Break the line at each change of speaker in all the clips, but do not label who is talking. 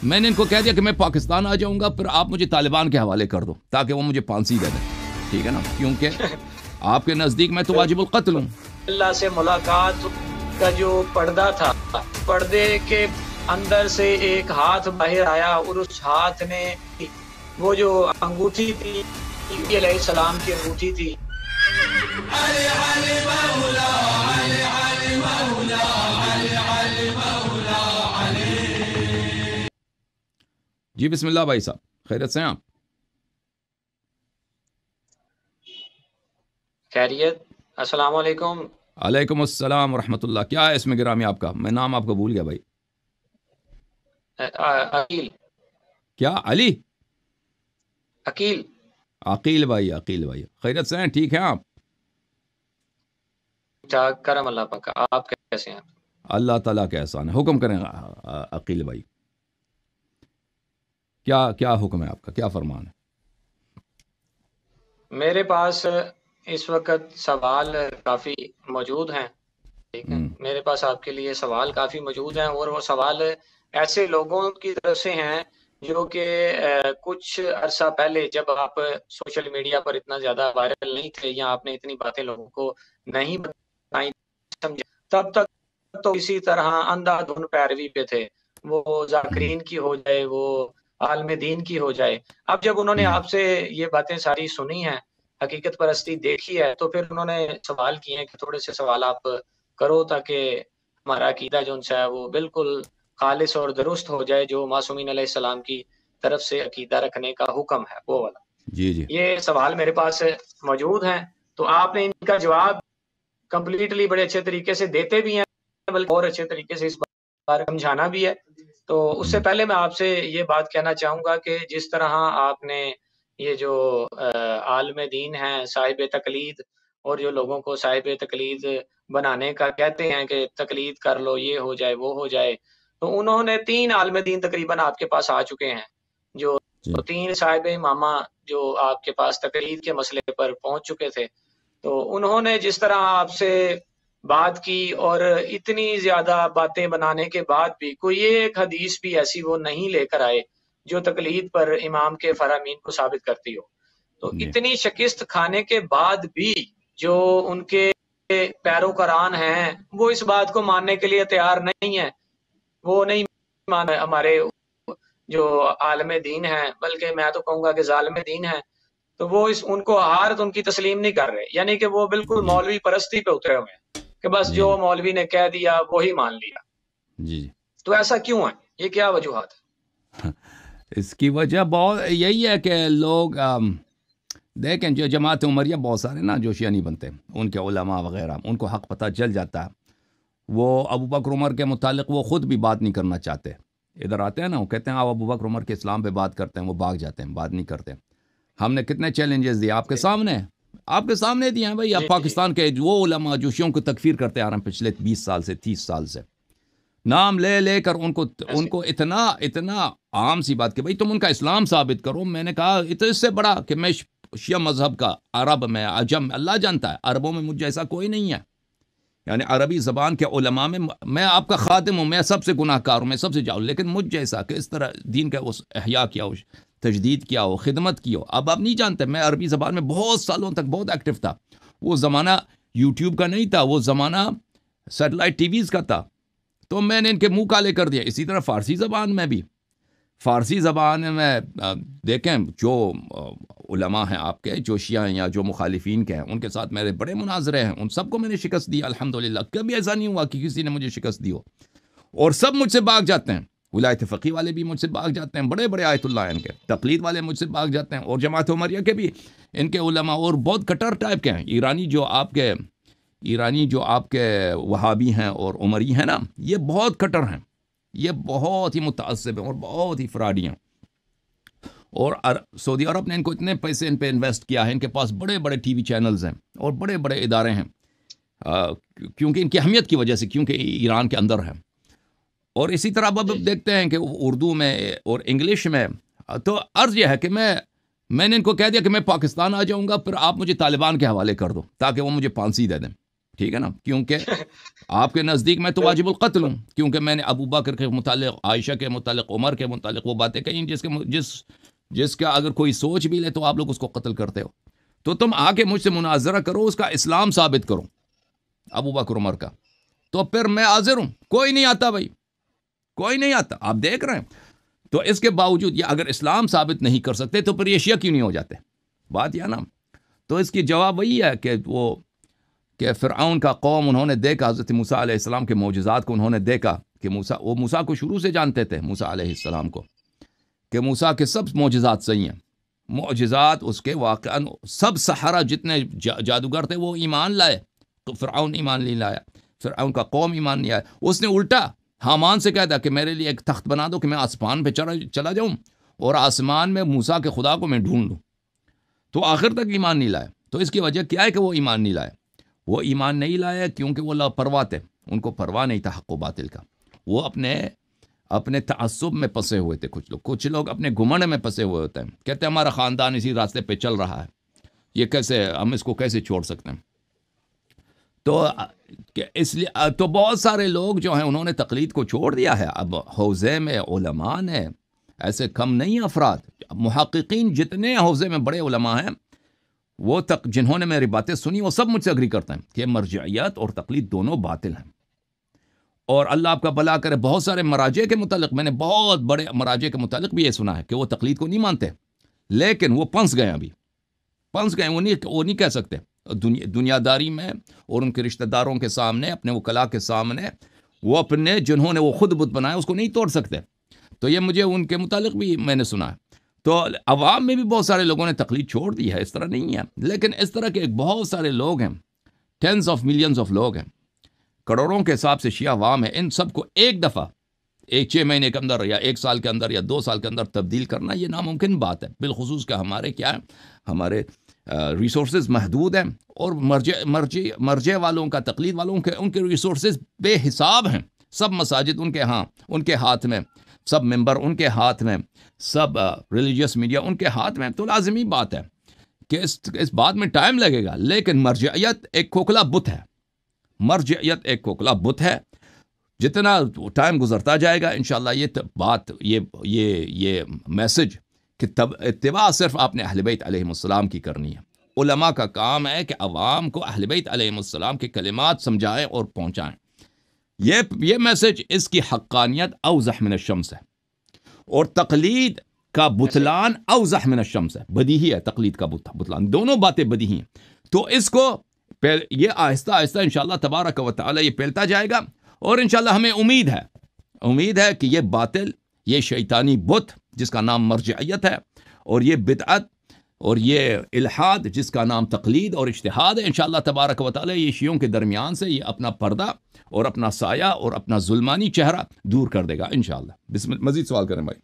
میں نے ان کو کہہ دیا کہ میں پاکستان آ جاؤں گا، پھر آپ مجھے طالبان کے حوالے کر دو تاکہ وہ مجھے پھانسی دے دیں، ٹھیک ہے نا، کیونکہ آپ کے نزدیک میں تو واجب القتل ہوں۔
اللہ سے ملاقات کا جو پردہ تھا، پردے کے اندر سے ایک ہاتھ باہر آیا اور اس ہاتھ نے وہ جو انگوٹھی تھی، علیہ السلام کی انگوٹھی تھی،
جی بسم اللہ بھائی صاحب، خیریت سے ہیں آپ؟
خیریت، السلام علیکم۔
علیکم السلام ورحمۃ اللہ۔ کیا ہے اسم گرامی آپ کا؟ میں نام آپ کو بھول گیا بھائی۔
عقیل،
کیا؟ علی؟
عقیل،
عقیل بھائی، عقیل بھائی، خیریت سے ہیں؟ ٹھیک ہیں آپ؟
کرم اللہ پاک کا، آپ کیسے ہیں؟
اللہ تعالیٰ کا احسان ہے۔ حکم کریں عقیل بھائی، کیا حکم ہے آپ کا؟ کیا فرمان ہے؟
میرے پاس اس وقت سوال کافی موجود ہیں، ٹھیک ہے، میرے پاس آپ کے لیے سوال کافی موجود ہیں، اور وہ سوال ایسے لوگوں کی طرف سے ہیں جو کہ کچھ عرصہ پہلے جب آپ سوشل میڈیا پر اتنا زیادہ وائرل نہیں تھے یا آپ نے اتنی باتیں لوگوں کو نہیں بتائیں سمجھا، تب تک تو اسی طرح اندھا دھن پیروی پہ تھے، وہ ذاکرین کی ہو جائے، وہ عالم دین کی ہو جائے۔ اب جب انہوں نے آپ سے یہ باتیں ساری سنی ہیں، حقیقت پرستی دیکھی ہے، تو پھر انہوں نے سوال کیے ہیں کہ تھوڑے سے سوال آپ کرو تاکہ ہمارا عقیدہ جو ان سے ہے وہ بالکل خالص اور درست ہو جائے، جو معصومین علیہ السلام کی طرف سے عقیدہ رکھنے کا حکم ہے وہ والا۔
جی جی،
یہ سوال میرے پاس موجود ہیں، تو آپ نے ان کا جواب کمپلیٹلی بڑے اچھے طریقے سے دیتے بھی ہیں، بلکہ اور اچھے طریقے سے اس بار سمجھانا بھی ہے۔ تو اس سے پہلے میں آپ سے یہ بات کہنا چاہوں گا کہ جس طرح آپ نے یہ جو عالم دین ہیں، صاحب تقلید، اور جو لوگوں کو صاحب تقلید بنانے کا کہتے ہیں کہ تقلید کر لو، یہ ہو جائے وہ ہو جائے، تو انہوں نے 3 عالم دین تقریباً آپ کے پاس آ چکے ہیں، جو
جی
3 صاحب امامہ جو آپ کے پاس تقلید کے مسئلے پر پہنچ چکے تھے، تو انہوں نے جس طرح آپ سے بات کی اور اتنی زیادہ باتیں بنانے کے بعد بھی کوئی ایک حدیث بھی ایسی وہ نہیں لے کر آئے جو تقلید پر امام کے فرامین کو ثابت کرتی ہو۔ تو
جی
اتنی شکست کھانے کے بعد بھی جو ان کے پیروکاران ہیں وہ اس بات کو ماننے کے لیے تیار نہیں ہیں، وہ نہیں مان ہمارے جو عالم دین ہیں، بلکہ میں تو کہوں گا کہ ظالم دین ہیں، تو وہ ان کو ہار ان کی تسلیم نہیں کر رہے، یعنی کہ وہ بالکل
جی
مولوی پرستی پہ اترے ہوئے ہیں کہ بس
جی
جو
جی
مولوی نے کہہ دیا وہی مان لیا۔
جی جی،
تو ایسا کیوں ہے؟ یہ کیا وجوہات ہے؟
اس کی وجہ بہت یہی ہے کہ لوگ دیکھیں، جو جماعت عمریہ بہت سارے نا جو شیعہ نہیں بنتے، ان کے علماء وغیرہ ان کو حق پتہ چل جاتا ہے، وہ ابو بکر عمر کے متعلق وہ خود بھی بات نہیں کرنا چاہتے، ادھر آتے ہیں نا، وہ کہتے ہیں آپ ابو بکر عمر کے اسلام پہ بات کرتے ہیں، وہ بھاگ جاتے ہیں، بات نہیں کرتے۔ ہم نے کتنے چیلنجز دیے آپ کے سامنے، آپ کے سامنے دیے ہیں بھائی۔ اب
جی جی
پاکستان کے وہ علماء جو شیعوں کو تکفیر کرتے آ رہے ہیں پچھلے 20 سال سے 30 سال سے، نام لے لے کر ان کو اتنا عام سی بات کہ بھائی تم ان کا اسلام ثابت کرو۔ میں نے کہا اس سے بڑا کہ میں شیعہ مذہب کا عرب میں عجم اللہ جانتا ہے، عربوں میں مجھ جیسا کوئی نہیں ہے، یعنی عربی زبان کے علماء میں آپ کا خادم ہوں، میں سب سے گناہ کار ہوں، میں سب سے جاؤں، لیکن مجھ جیسا کہ اس طرح دین کا اس احیاء کیا ہو، تجدید کیا ہو، خدمت کی ہو، اب آپ نہیں جانتے۔ میں عربی زبان میں بہت سالوں تک بہت ایکٹیو تھا، وہ زمانہ یوٹیوب کا نہیں تھا، وہ زمانہ سیٹلائٹ ٹی ویز کا تھا، تو میں نے ان کے منہ کالے کر دیا۔ اسی طرح فارسی زبان میں بھی، فارسی زبان میں دیکھیں جو علماء ہیں آپ کے، جو شیعہ ہیں یا جو مخالفین کے ہیں، ان کے ساتھ میرے بڑے مناظرے ہیں، ان سب کو میں نے شکست دی الحمدللہ، کبھی ایسا نہیں ہوا کہ کسی نے مجھے شکست دی ہو، اور سب مجھ سے بھاگ جاتے ہیں۔ ولایت فقیہ والے بھی مجھ سے بھاگ جاتے ہیں، بڑے بڑے آیت اللہ ان کے، تقلید والے مجھ سے بھاگ جاتے ہیں، اور جماعت عمریہ کے بھی ان کے علماء اور بہت کٹر ٹائپ کے ہیں۔ ایرانی جو آپ کے وہابی ہیں اور عمری ہیں نا، یہ بہت کٹر ہیں، یہ بہت ہی متعصب ہیں اور بہت ہی فراڈی ہیں، اور سعودی عرب نے ان کو اتنے پیسے ان پہ انویسٹ کیا ہے، ان کے پاس بڑے بڑے ٹی وی چینلز ہیں اور بڑے بڑے ادارے ہیں، کیونکہ ان کی اہمیت کی وجہ سے، کیونکہ ایران کے اندر ہے۔ اور اسی طرح اب دیکھتے ہیں کہ اردو میں اور انگلش میں، تو عرض یہ ہے کہ میں نے ان کو کہہ دیا کہ میں پاکستان آ جاؤں گا، پھر آپ مجھے طالبان کے حوالے کر دو تاکہ وہ مجھے پھانسی دے دیں، ٹھیک ہے نا، کیونکہ آپ کے نزدیک میں تو واجب القتل ہوں، کیونکہ میں نے ابو بکر کے متعلق، عائشہ کے متعلق، عمر کے متعلق وہ باتیں کہیں جس کا اگر کوئی سوچ بھی لے تو آپ لوگ اس کو قتل کرتے ہو. تو تم آ کے مجھ سے مناظرہ کرو، اس کا اسلام ثابت کرو ابو بکر عمر کا، تو پھر میں حاضر ہوں. کوئی نہیں آتا بھائی، کوئی نہیں آتا، آپ دیکھ رہے ہیں. تو اس کے باوجود یہ اگر اسلام ثابت نہیں کر سکتے تو پھر یہ شیعہ کیوں نہیں ہو جاتے؟ بات یہ نا. تو اس کی جواب وہی ہے کہ فرعون کا قوم انہوں نے دیکھا حضرت موسیٰ علیہ السلام کے معجزات کو، انہوں نے دیکھا کہ وہ موسیٰ کو شروع سے جانتے تھے، موسیٰ علیہ السلام کو، کہ موسیٰ کے سب معجزات صحیح ہیں. معجزات اس کے واقعا سب سحرہ جتنے جادوگر تھے وہ ایمان لائے، تو فرعون ایمان نہیں لایا، فرعون کا قوم ایمان نہیں آیا. اس نے الٹا حامان سے کہا تھا کہ میرے لیے ایک تخت بنا دو کہ میں آسمان پہ چلا جاؤں اور آسمان میں موسیٰ کے خدا کو میں ڈھونڈ لوں. تو آخر تک ایمان نہیں لائے. تو اس کی وجہ کیا ہے کہ وہ ایمان نہیں لائے؟ وہ ایمان نہیں لائے کیونکہ وہ لاپرواہ تھے، ان کو پرواہ نہیں تھا حق و باطل کا. وہ اپنے تعصب میں پسے ہوئے تھے. کچھ لوگ اپنے گھمنڈ میں پسے ہوئے ہوتے ہیں، کہتے ہیں ہمارا خاندان اسی راستے پہ چل رہا ہے، یہ کیسے ہم اس کو کیسے چھوڑ سکتے ہیں. تو اس لیے تو بہت سارے لوگ جو ہیں انہوں نے تقلید کو چھوڑ دیا ہے. اب حوزے میں علماء نے ایسے کم نہیں افراد، محققین جتنے حوزے میں بڑے علماء ہیں وہ جنہوں نے میری باتیں سنی وہ سب مجھ سے اگری کرتے ہیں کہ مرجعیت اور تقلید دونوں باطل ہیں. اور اللہ آپ کا بھلا کرے، بہت سارے مراجع کے متعلق میں نے بہت بڑے مراجع کے متعلق بھی یہ سنا ہے کہ وہ تقلید کو نہیں مانتے، لیکن وہ پنس گئے، ابھی پنس گئے. وہ نہیں کہہ سکتے دنیا داری میں اور ان کے رشتہ داروں کے سامنے، اپنے وکلاء کے سامنے، وہ اپنے جنہوں نے وہ خود بت بنایا اس کو نہیں توڑ سکتے. تو یہ مجھے ان کے متعلق بھی میں نے سنا ہے. تو عوام میں بھی بہت سارے لوگوں نے تقلید چھوڑ دی ہے، اس طرح نہیں ہے. لیکن اس طرح کے بہت سارے لوگ ہیں، ٹینز آف ملینز آف لوگ ہیں، کروڑوں کے حساب سے شیعہ عوام ہے. ان سب کو ایک دفعہ 6 مہینے کے اندر یا 1 سال کے اندر یا 2 سال کے اندر تبدیل کرنا یہ ناممکن بات ہے. بالخصوص کہ ہمارے کیا ہے، ہمارے ریسورسز محدود ہیں، اور مرجع والوں کا، تقلید والوں کے، ان کے ریسورسز بے حساب ہیں. سب مساجد ان کے ہاتھ میں، سب ممبر ان کے ہاتھ میں، سب ریلیجیس میڈیا ان کے ہاتھ میں. تو لازمی بات ہے کہ اس بات میں ٹائم لگے گا. لیکن مرجعیت ایک کھوکھلا بت ہے، مرجعیت ایک کھوکھلا بت ہے. جتنا ٹائم گزرتا جائے گا انشاءاللہ یہ بات، یہ میسج کہ اتباع صرف آپ نے اہل بیت علیہم السلام کی کرنی ہے. علماء کا کام ہے کہ عوام کو اہل بیت علیہم السلام کے کلمات سمجھائیں اور پہنچائیں. یہ میسج، اس کی حقانیت اوضح من الشمس ہے، اور تقلید کا بطلان اوضح من الشمس ہے. بدیہی ہے تقلید کا بطلان، دونوں باتیں بدیہی ہیں. تو اس کو یہ آہستہ آہستہ انشاءاللہ تبارک و تعالی یہ پھیلتا جائے گا. اور انشاءاللہ ہمیں امید ہے کہ یہ باطل، یہ شیطانی بت جس کا نام مرجعیت ہے، اور یہ بدعت اور یہ الحاد جس کا نام تقلید اور اجتہاد ہے، انشاءاللہ تبارک و تعالی یہ شیعوں کے درمیان سے یہ اپنا پردہ اور اپنا سایہ اور اپنا ظلمانی چہرہ دور کر دے گا انشاءاللہ. مزید سوال کریں بھائی.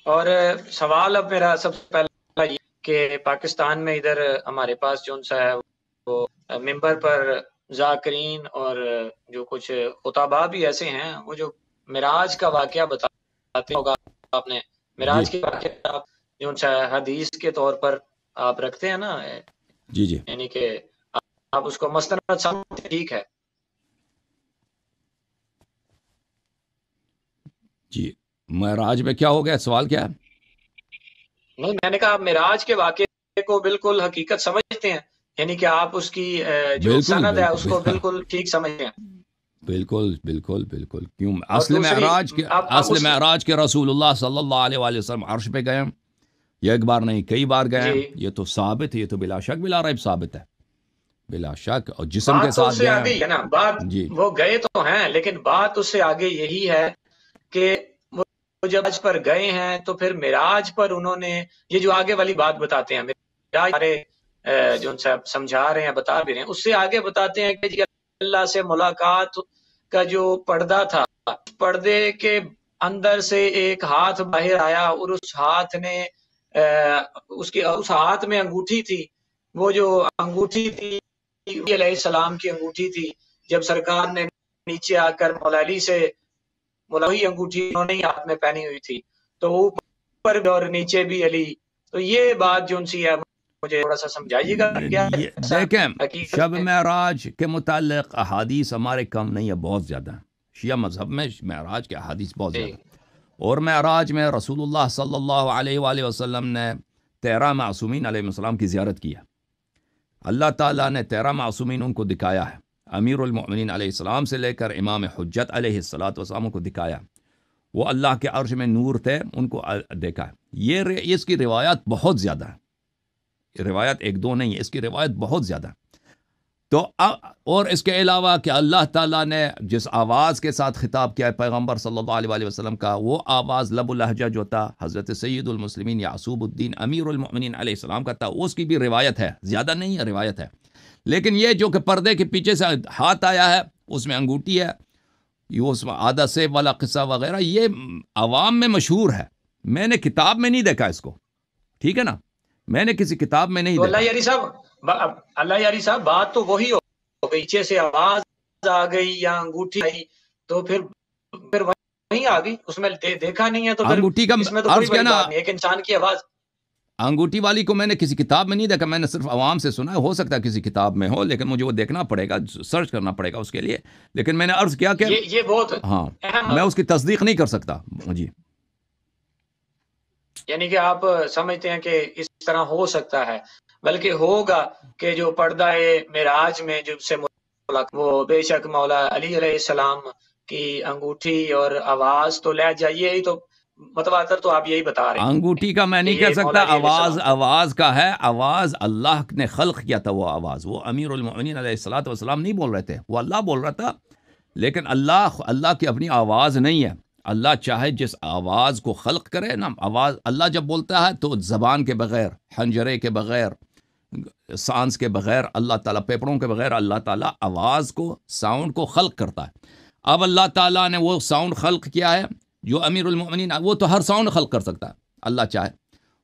اور سوال اب میرا سب سے پہلا یہ کہ پاکستان میں ادھر ہمارے پاس جو سا ہے وہ ممبر پر ذاکرین اور جو کچھ خطباء بھی ایسے ہیں وہ جو معراج کا واقعہ بتاتے ہوگا آپ نے، معراج کے واقعہ آپ جو سا حدیث کے طور پر آپ رکھتے ہیں نا،
جی
یعنی کہ آپ اس کو مستند سمجھتے، ٹھیک ہے
جی. معراج میں کیا ہو گیا؟ سوال کیا ہے؟
نہیں، میں نے کہا آپ معراج کے واقعے کو بالکل حقیقت سمجھتے ہیں، یعنی کہ آپ اس کی جو سند ہے اس کو بالکل ٹھیک سمجھتے ہیں.
بالکل. کیوں؟ اصل معراج کے رسول اللہ صلی اللہ علیہ وآلہ وسلم عرش پہ گئے، یہ ایک بار نہیں کئی بار گئے. یہ تو ثابت ہے، یہ تو بلا شک بلا ریب ثابت ہے، بلا شک. اور جسم کے ساتھ گئے ہیں.
بات وہ گئے تو ہیں، لیکن بات اس سے آگے یہی ہے کہ وہ جب معراج پر گئے ہیں تو پھر معراج پر انہوں نے یہ جو آگے والی بات بتاتے ہیں، معراج جو سمجھا رہے ہیں، بتا بھی رہے ہیں، اس سے آگے بتاتے ہیں کہ اللہ سے ملاقات کا جو پردہ تھا، پردے کے اندر سے ایک ہاتھ باہر آیا، اور اس ہاتھ نے اس ہاتھ میں انگوٹھی تھی. وہ جو انگوٹھی تھی علیہ السلام کی انگوٹھی تھی. جب سرکار نے نیچے آ کر مولا علی سے وہی انگوٹھی انہوں نے ہاتھ میں پہنی ہوئی تھی، تو اوپر اور نیچے بھی علی. تو یہ بات جو سی ہے مجھے تھوڑا سا سمجھائیے گا کیا
دیکھیں شب معراج کے متعلق احادیث ہمارے کم نہیں ہے، بہت زیادہ ہیں۔ شیعہ مذہب میں معراج کے احادیث بہت زیادہ ہیں، اور معراج میں رسول اللہ صلی اللہ علیہ وآلہ وسلم نے 13 معصومین علیہ السلام کی زیارت کی ہے۔ اللہ تعالیٰ نے 13 معصومین ان کو دکھایا ہے، امیر المؤمنین علیہ السلام سے لے کر امام حجت علیہ السلام کو دکھایا۔ وہ اللہ کے عرش میں نور تھے، ان کو دیکھا ہے۔ یہ اس کی روایات بہت زیادہ ہیں، روایت ایک دو نہیں ہے، اس کی روایت بہت زیادہ ہے۔ تو اور اس کے علاوہ کہ اللہ تعالیٰ نے جس آواز کے ساتھ خطاب کیا ہے پیغمبر صلی اللہ علیہ وآلہ وسلم کا، وہ آواز لب اللہجہ جو تھا حضرت سید المسلمین یعقوب الدین امیر المؤمنین علیہ السلام کا تھا، اس کی بھی روایت ہے، زیادہ نہیں ہے، روایت ہے۔ لیکن یہ جو کہ پردے کے پیچھے سے ہاتھ آیا ہے، اس میں انگوٹھی ہے، یہ اس میں آدھا سیب والا قصہ وغیرہ، یہ عوام میں مشہور ہے، میں نے کتاب میں نہیں دیکھا اس کو، ٹھیک ہے نا، میں نے کسی کتاب میں نہیں دیکھا۔
اللہ یاری صاحب بات تو وہی ہو گئی، پیچھے سے آواز آ گئی یا انگوٹھی آئی تو پھر وہیں آ گئی، اس میں دیکھا نہیں ہے تو پھر
انگوٹھی کا
اس میں تو کوئی بڑی بات نہیں، ایک انسان کی آواز۔
انگوٹھی والی کو میں نے کسی کتاب میں نہیں دیکھا، میں نے صرف عوام سے سنا ہے، ہو سکتا ہے کسی کتاب میں ہو، لیکن مجھے وہ دیکھنا پڑے گا، سرچ کرنا پڑے گا اس کے لیے۔ لیکن میں نے عرض کیا کہ
یہ بہت
ہاں، میں اس کی تصدیق نہیں کر سکتا جی۔
یعنی کہ آپ سمجھتے ہیں کہ اس طرح ہو سکتا ہے، بلکہ ہوگا کہ جو پردہ معراج میں جب سے وہ بے شک مولا علی علیہ السلام کی انگوٹھی اور آواز تو لے جائیے ہی، تو متواتر تو آپ یہی بتا رہے ہیں۔
انگوٹھی کا میں نہیں کہہ سکتا، آواز کا ہے، آواز اللہ نے خلق کیا تھا، وہ آواز وہ امیر المؤمنین علیہ السلام نہیں بول رہے تھے، وہ اللہ بول رہا تھا، لیکن اللہ کی اپنی آواز نہیں ہے۔ اللہ چاہے جس آواز کو خلق کرے نا، آواز اللہ جب بولتا ہے تو زبان کے بغیر، حنجرے کے بغیر، سانس کے بغیر، اللہ تعالیٰ پیپڑوں کے بغیر اللہ تعالیٰ آواز کو، ساؤنڈ کو خلق کرتا ہے۔ اب اللہ تعالیٰ نے وہ ساؤنڈ خلق کیا ہے جو امیر المؤمنین، وہ تو ہر ساؤنڈ خلق کر سکتا ہے اللہ چاہے،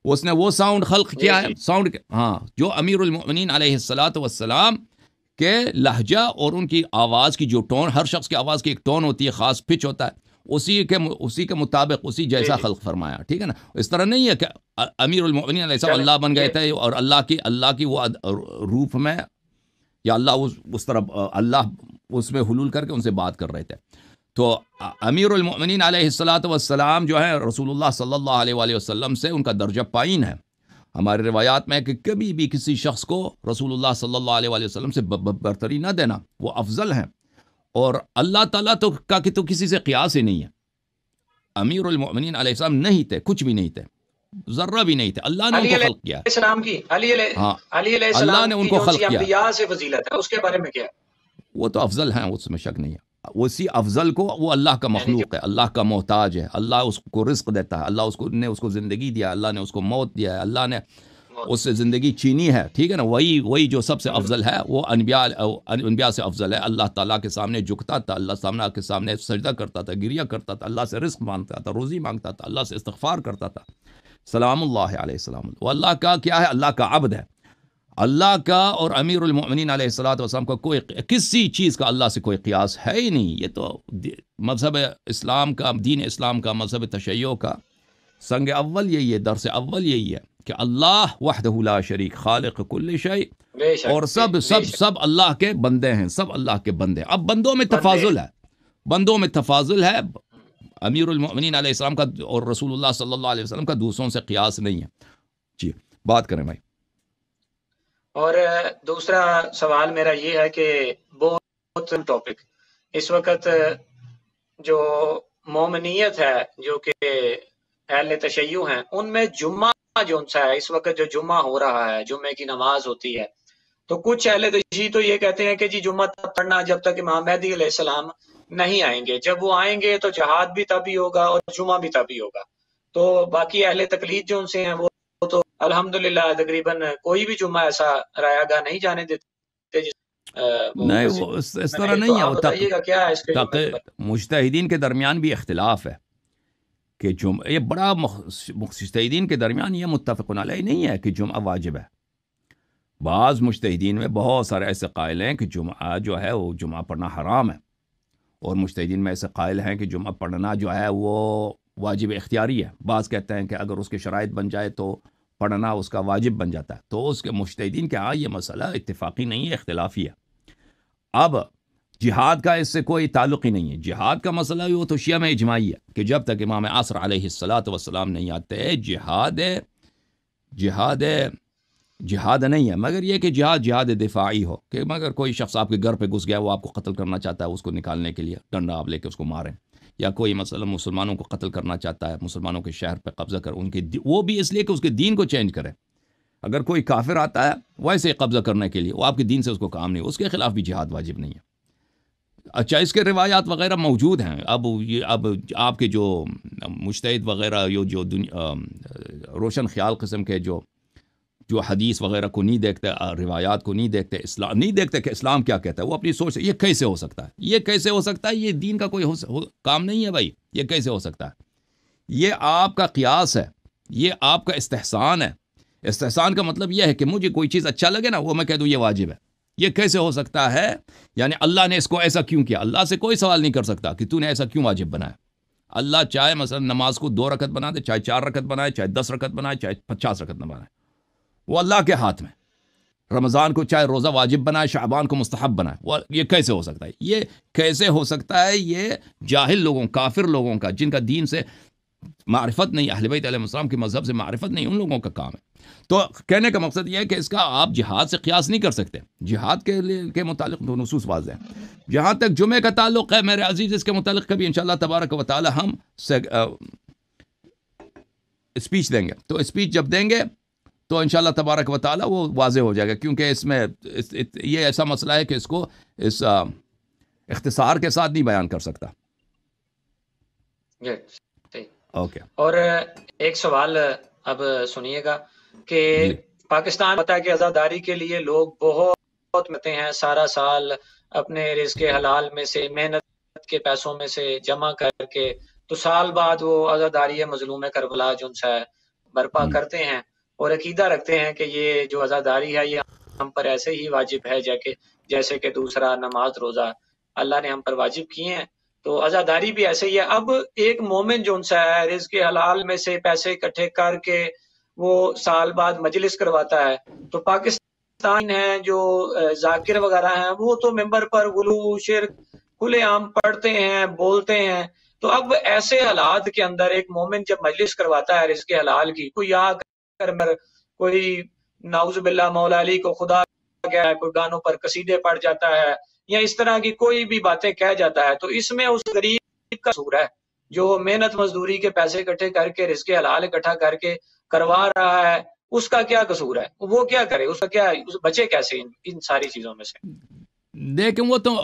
اس نے وہ ساؤنڈ خلق کیا ہے، ساؤنڈ ہاں، جو امیر المؤمنین علیہ السلام کے لہجہ اور ان کی آواز کی جو ٹون، ہر شخص کی آواز کی ایک ٹون ہوتی ہے، خاص پچ ہوتا ہے، اسی کے مطابق اسی جیسا خلق فرمایا، ٹھیک ہے نا۔ اس طرح نہیں ہے کہ امیر المؤمنین علیہ السلام اللہ بن گئے تھے اور اللہ کی وہ روپ میں، یا اللہ اس طرح اللہ اس میں حلول کر کے ان سے بات کر رہے تھے۔ تو امیر المؤمنین علیہ السلام جو ہے رسول اللہ صلی اللہ علیہ وآلہ وسلم سے ان کا درجہ پائن ہے۔ ہمارے روایات میں ہے کہ کبھی بھی کسی شخص کو رسول اللہ صلی اللہ علیہ وآلہ وسلم سے برتری نہ دینا، وہ افضل ہیں۔ اور اللہ تعالیٰ تو کسی سے قیاس ہی نہیں ہے۔ امیر المؤمنین علیہ السلام نہیں تھے، کچھ بھی نہیں تھے، ذرہ بھی نہیں تھے، اللہ نے ان کو خلق کیا ہے۔
علی علیہ السلام کی جو سی انبیاء سے فضیلت ہے، اس کے بارے میں کیا؟
وہ تو افضل ہیں، اس میں شک نہیں ہے۔ اسی افضل کو، وہ اللہ کا مخلوق ہے، اللہ کا محتاج ہے، اللہ اس کو رزق دیتا ہے، اللہ نے اس کو زندگی دیا، اللہ نے اس کو موت دیا ہے، اللہ نے اس سے زندگی چینی ہے، ٹھیک ہے نا۔ وہی جو سب سے افضل ہے، وہ انبیاء سے افضل ہے۔ اللہ تعالیٰ کے سامنے جھکتا تھا، اللہ کے سامنے سجدہ کرتا تھا، گریہ کرتا تھا، اللہ سے رزق مانگتا تھا، روزی مانگتا تھا، اللہ سے استغفار کرتا تھا، سلام اللہ علیہ السلام۔ وہ اللہ کا کیا ہے؟ اللہ کا عبد ہے، اللہ کا اور امیر المؤمنین علیہ السلام کا کوئی کسی چیز کا اللہ سے کوئی قیاس ہے ہی نہیں۔ یہ تو مذہب اسلام کا، دین اسلام کا، مذہب تشیع کا سنگ اول یہی ہے، درس اول یہی ہے کہ اللہ وحدہ لا شریک، خالق کل شیء، اور سب اللہ کے بندے ہیں، سب اللہ کے بندے۔ اب بندوں میں تفاضل ہے، امیر المؤمنین علیہ السلام کا اور رسول اللہ صلی اللہ علیہ وسلم کا دوسروں سے قیاس نہیں ہے۔ جی بات کریں بھائی۔
اور دوسرا سوال میرا یہ ہے کہ بہت ٹاپک اس وقت جو مومنیت ہے، جو کہ اہل تشیع ہیں، ان میں جمعہ جو سا ہے، اس وقت جو جمعہ ہو رہا ہے، جمعے کی نماز ہوتی ہے، تو کچھ اہل تشیع تو یہ کہتے ہیں کہ جی جمعہ تب پڑھنا جب تک امام مہدی علیہ السلام نہیں آئیں گے، جب وہ آئیں گے تو جہاد بھی تبھی ہوگا اور جمعہ بھی تبھی ہوگا۔ تو باقی اہل تقلید جو ان سے ہیں وہ تو الحمدللہ تقریباً کوئی بھی جمعہ ایسا رایہ گاہ نہیں جانے دیتے۔
نہیں، وہ اس طرح نہیں ہے،
بتائیے گا کیا ہے اس کے
مجتہدین کے درمیان بھی اختلاف ہے کہ جمعہ، یہ بڑا مجتہدین کے درمیان یہ متفق علیہ نہیں ہے کہ جمعہ واجب ہے۔ بعض مجتہدین میں بہت سارے ایسے قائل ہیں کہ جمعہ جو ہے وہ جمعہ پڑھنا حرام ہے، اور مجتہدین میں ایسے قائل ہیں کہ جمعہ پڑھنا جو ہے وہ واجب اختیاری ہے۔ بعض کہتے ہیں کہ اگر اس کے شرائط بن جائے تو پڑھنا اس کا واجب بن جاتا ہے. تو اس کے مجتہدین کے ہاں یہ مسئلہ اتفاقی نہیں ہے، اختلافی ہے. اب جہاد کا اس سے کوئی تعلق ہی نہیں ہے. جہاد کا مسئلہ وہ تو شیعہ میں اجماعی ہے کہ جب تک امام عصر علیہ الصلاۃ والسلام نہیں آتے جہاد نہیں ہے، مگر یہ کہ جہاد دفاعی ہو، کہ مگر کوئی شخص آپ کے گھر پہ گھس گیا، وہ آپ کو قتل کرنا چاہتا ہے، اس کو نکالنے کے لیے ڈنڈا آپ لے کے اس کو ماریں، یا کوئی مثلا مسلمانوں کو قتل کرنا چاہتا ہے، مسلمانوں کے شہر پہ قبضہ کر ان کے وہ بھی اس لیے کہ اس کے دین کو چینج کرے. اگر کوئی کافر آتا ہے ویسے قبضہ کرنے کے لیے، وہ آپ کے دین سے اس کو کام نہیں، اس کے خلاف بھی جہاد واجب نہیں ہے. اچھا، اس کے روایات وغیرہ موجود ہیں. اب آپ کے جو مجتہد وغیرہ جو روشن خیال قسم کے جو حدیث وغیرہ کو نہیں دیکھتے، روایات کو نہیں دیکھتے، اسلام نہیں دیکھتے کہ اسلام کیا کہتا ہے، وہ اپنی سوچ سے یہ کیسے ہو سکتا ہے، یہ دین کا کوئی کام نہیں ہے بھائی، یہ کیسے ہو سکتا ہے. یہ آپ کا قیاس ہے، یہ آپ کا استحسان ہے. استحسان کا مطلب یہ ہے کہ مجھے کوئی چیز اچھا لگے نا، وہ میں کہہ دوں یہ واجب ہے. یہ کیسے ہو سکتا ہے؟ یعنی اللہ نے اس کو ایسا کیوں کیا؟ اللہ سے کوئی سوال نہیں کر سکتا کہ تو نے ایسا کیوں واجب بنایا. اللہ چاہے مثلا نماز کو 2 رکعت بنا دے، چاہے 4 رکعت بنائے، چاہے 10 رکعت بنائے، چاہے 50 رکعت نہ بنائے، وہ اللہ کے ہاتھ میں. رمضان کو چاہے روزہ واجب بنائے، شعبان کو مستحب بنائے، وہ یہ کیسے ہو سکتا ہے؟ یہ کیسے ہو سکتا ہے؟ یہ جاہل لوگوں، کافر لوگوں کا، جن کا دین سے معرفت نہیں، اہل بیت علیہ السلام کے مذہب سے معرفت نہیں، ان لوگوں کا کام ہے. تو کہنے کا مقصد یہ ہے کہ اس کا آپ جہاد سے قیاس نہیں کر سکتے. جہاد کے متعلق تو نصوص واضح ہیں. جہاں تک جمعے کا تعلق ہے میرے عزیز، اس کے متعلق کبھی انشاءاللہ تبارک و تعالی ہم اسپیچ دیں گے. تو اسپیچ جب دیں گے تو انشاءاللہ تبارک و تعالی وہ واضح ہو جائے گا، کیونکہ اس میں یہ ایسا مسئلہ ہے کہ اس کو اس اختصار کے ساتھ نہیں بیان کر سکتا. اوکے.
اور ایک سوال اب سنیے گا کہ پاکستان پتہ ہے کہ عزاداری کے لیے لوگ بہت متے ہیں، سارا سال اپنے رزق حلال میں سے، محنت کے پیسوں میں سے جمع کر کے، تو سال بعد وہ عزاداری مظلوم کربلا جو ان سے برپا کرتے ہیں، اور عقیدہ رکھتے ہیں کہ یہ جو عزاداری ہے یہ ہم پر ایسے ہی واجب ہے جیسے کہ دوسرا نماز روزہ اللہ نے ہم پر واجب کیے ہیں. تو عزاداری بھی ایسے ہی ہے. اب ایک مومن جو ان سے ہے، رزق حلال میں سے پیسے اکٹھے کر کے وہ سال بعد مجلس کرواتا ہے، تو پاکستان ہے جو ذاکر وغیرہ ہیں وہ تو ممبر پر غلو شرک کھلے عام پڑھتے ہیں، بولتے ہیں. تو اب ایسے حالات کے اندر ایک مومن جب مجلس کرواتا ہے رزق حلال کی، کوئی کوئی نعوذ باللہ مولا علی کو خدا گیا ہے، کوئی گانوں پر قصیدے پڑھ جاتا ہے، یا اس طرح کی کوئی بھی باتیں کہہ جاتا ہے، تو اس میں اس غریب کا قصور ہے جو محنت مزدوری کے پیسے اکٹھے کر کے رزق حلال اکٹھا کر کے کروا رہا ہے، اس کا کیا قصور ہے؟ وہ کیا کرے؟ اس کا کیا بچے کیسے ان ساری چیزوں میں سے؟
دیکھیں وہ تو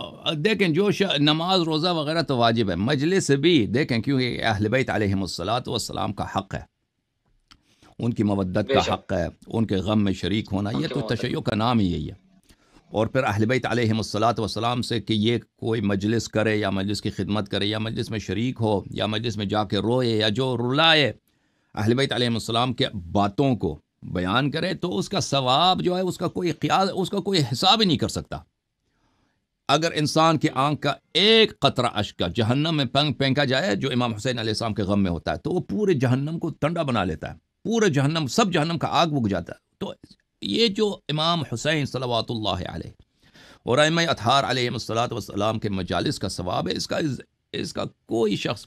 دیکھیں جو نماز روزہ وغیرہ تو واجب ہے، مجلس بھی دیکھیں کیونکہ اہل بیت علیہم الصلاۃ والسلام کا حق ہے، ان کی مودت کا حق ہے، ان کے غم میں شریک ہونا، یہ تو تشیع کا نام ہی یہی ہے. اور پھر اہل بیت علیہم الصلاۃ والسلام سے کہ یہ کوئی مجلس کرے یا مجلس کی خدمت کرے یا مجلس میں شریک ہو یا مجلس میں جا کے روئے یا جو رلائے اہل بیت علیہم السلام کے باتوں کو بیان کرے، تو اس کا ثواب جو ہے اس کا کوئی خیال، اس کا کوئی حساب ہی نہیں کر سکتا. اگر انسان کی آنکھ کا ایک قطرہ اشک کا جہنم میں پھینکا جائے جو امام حسین علیہ السلام کے غم میں ہوتا ہے، تو وہ پورے جہنم کو ٹھنڈا بنا لیتا ہے، پورے جہنم، سب جہنم کا آگ بجھ جاتا ہے. تو یہ جو امام حسین صلوات اللہ علیہ اور ائمہ اطہار علیہم الصلاۃ والسلام کے مجالس کا ثواب ہے، اس کا کوئی شخص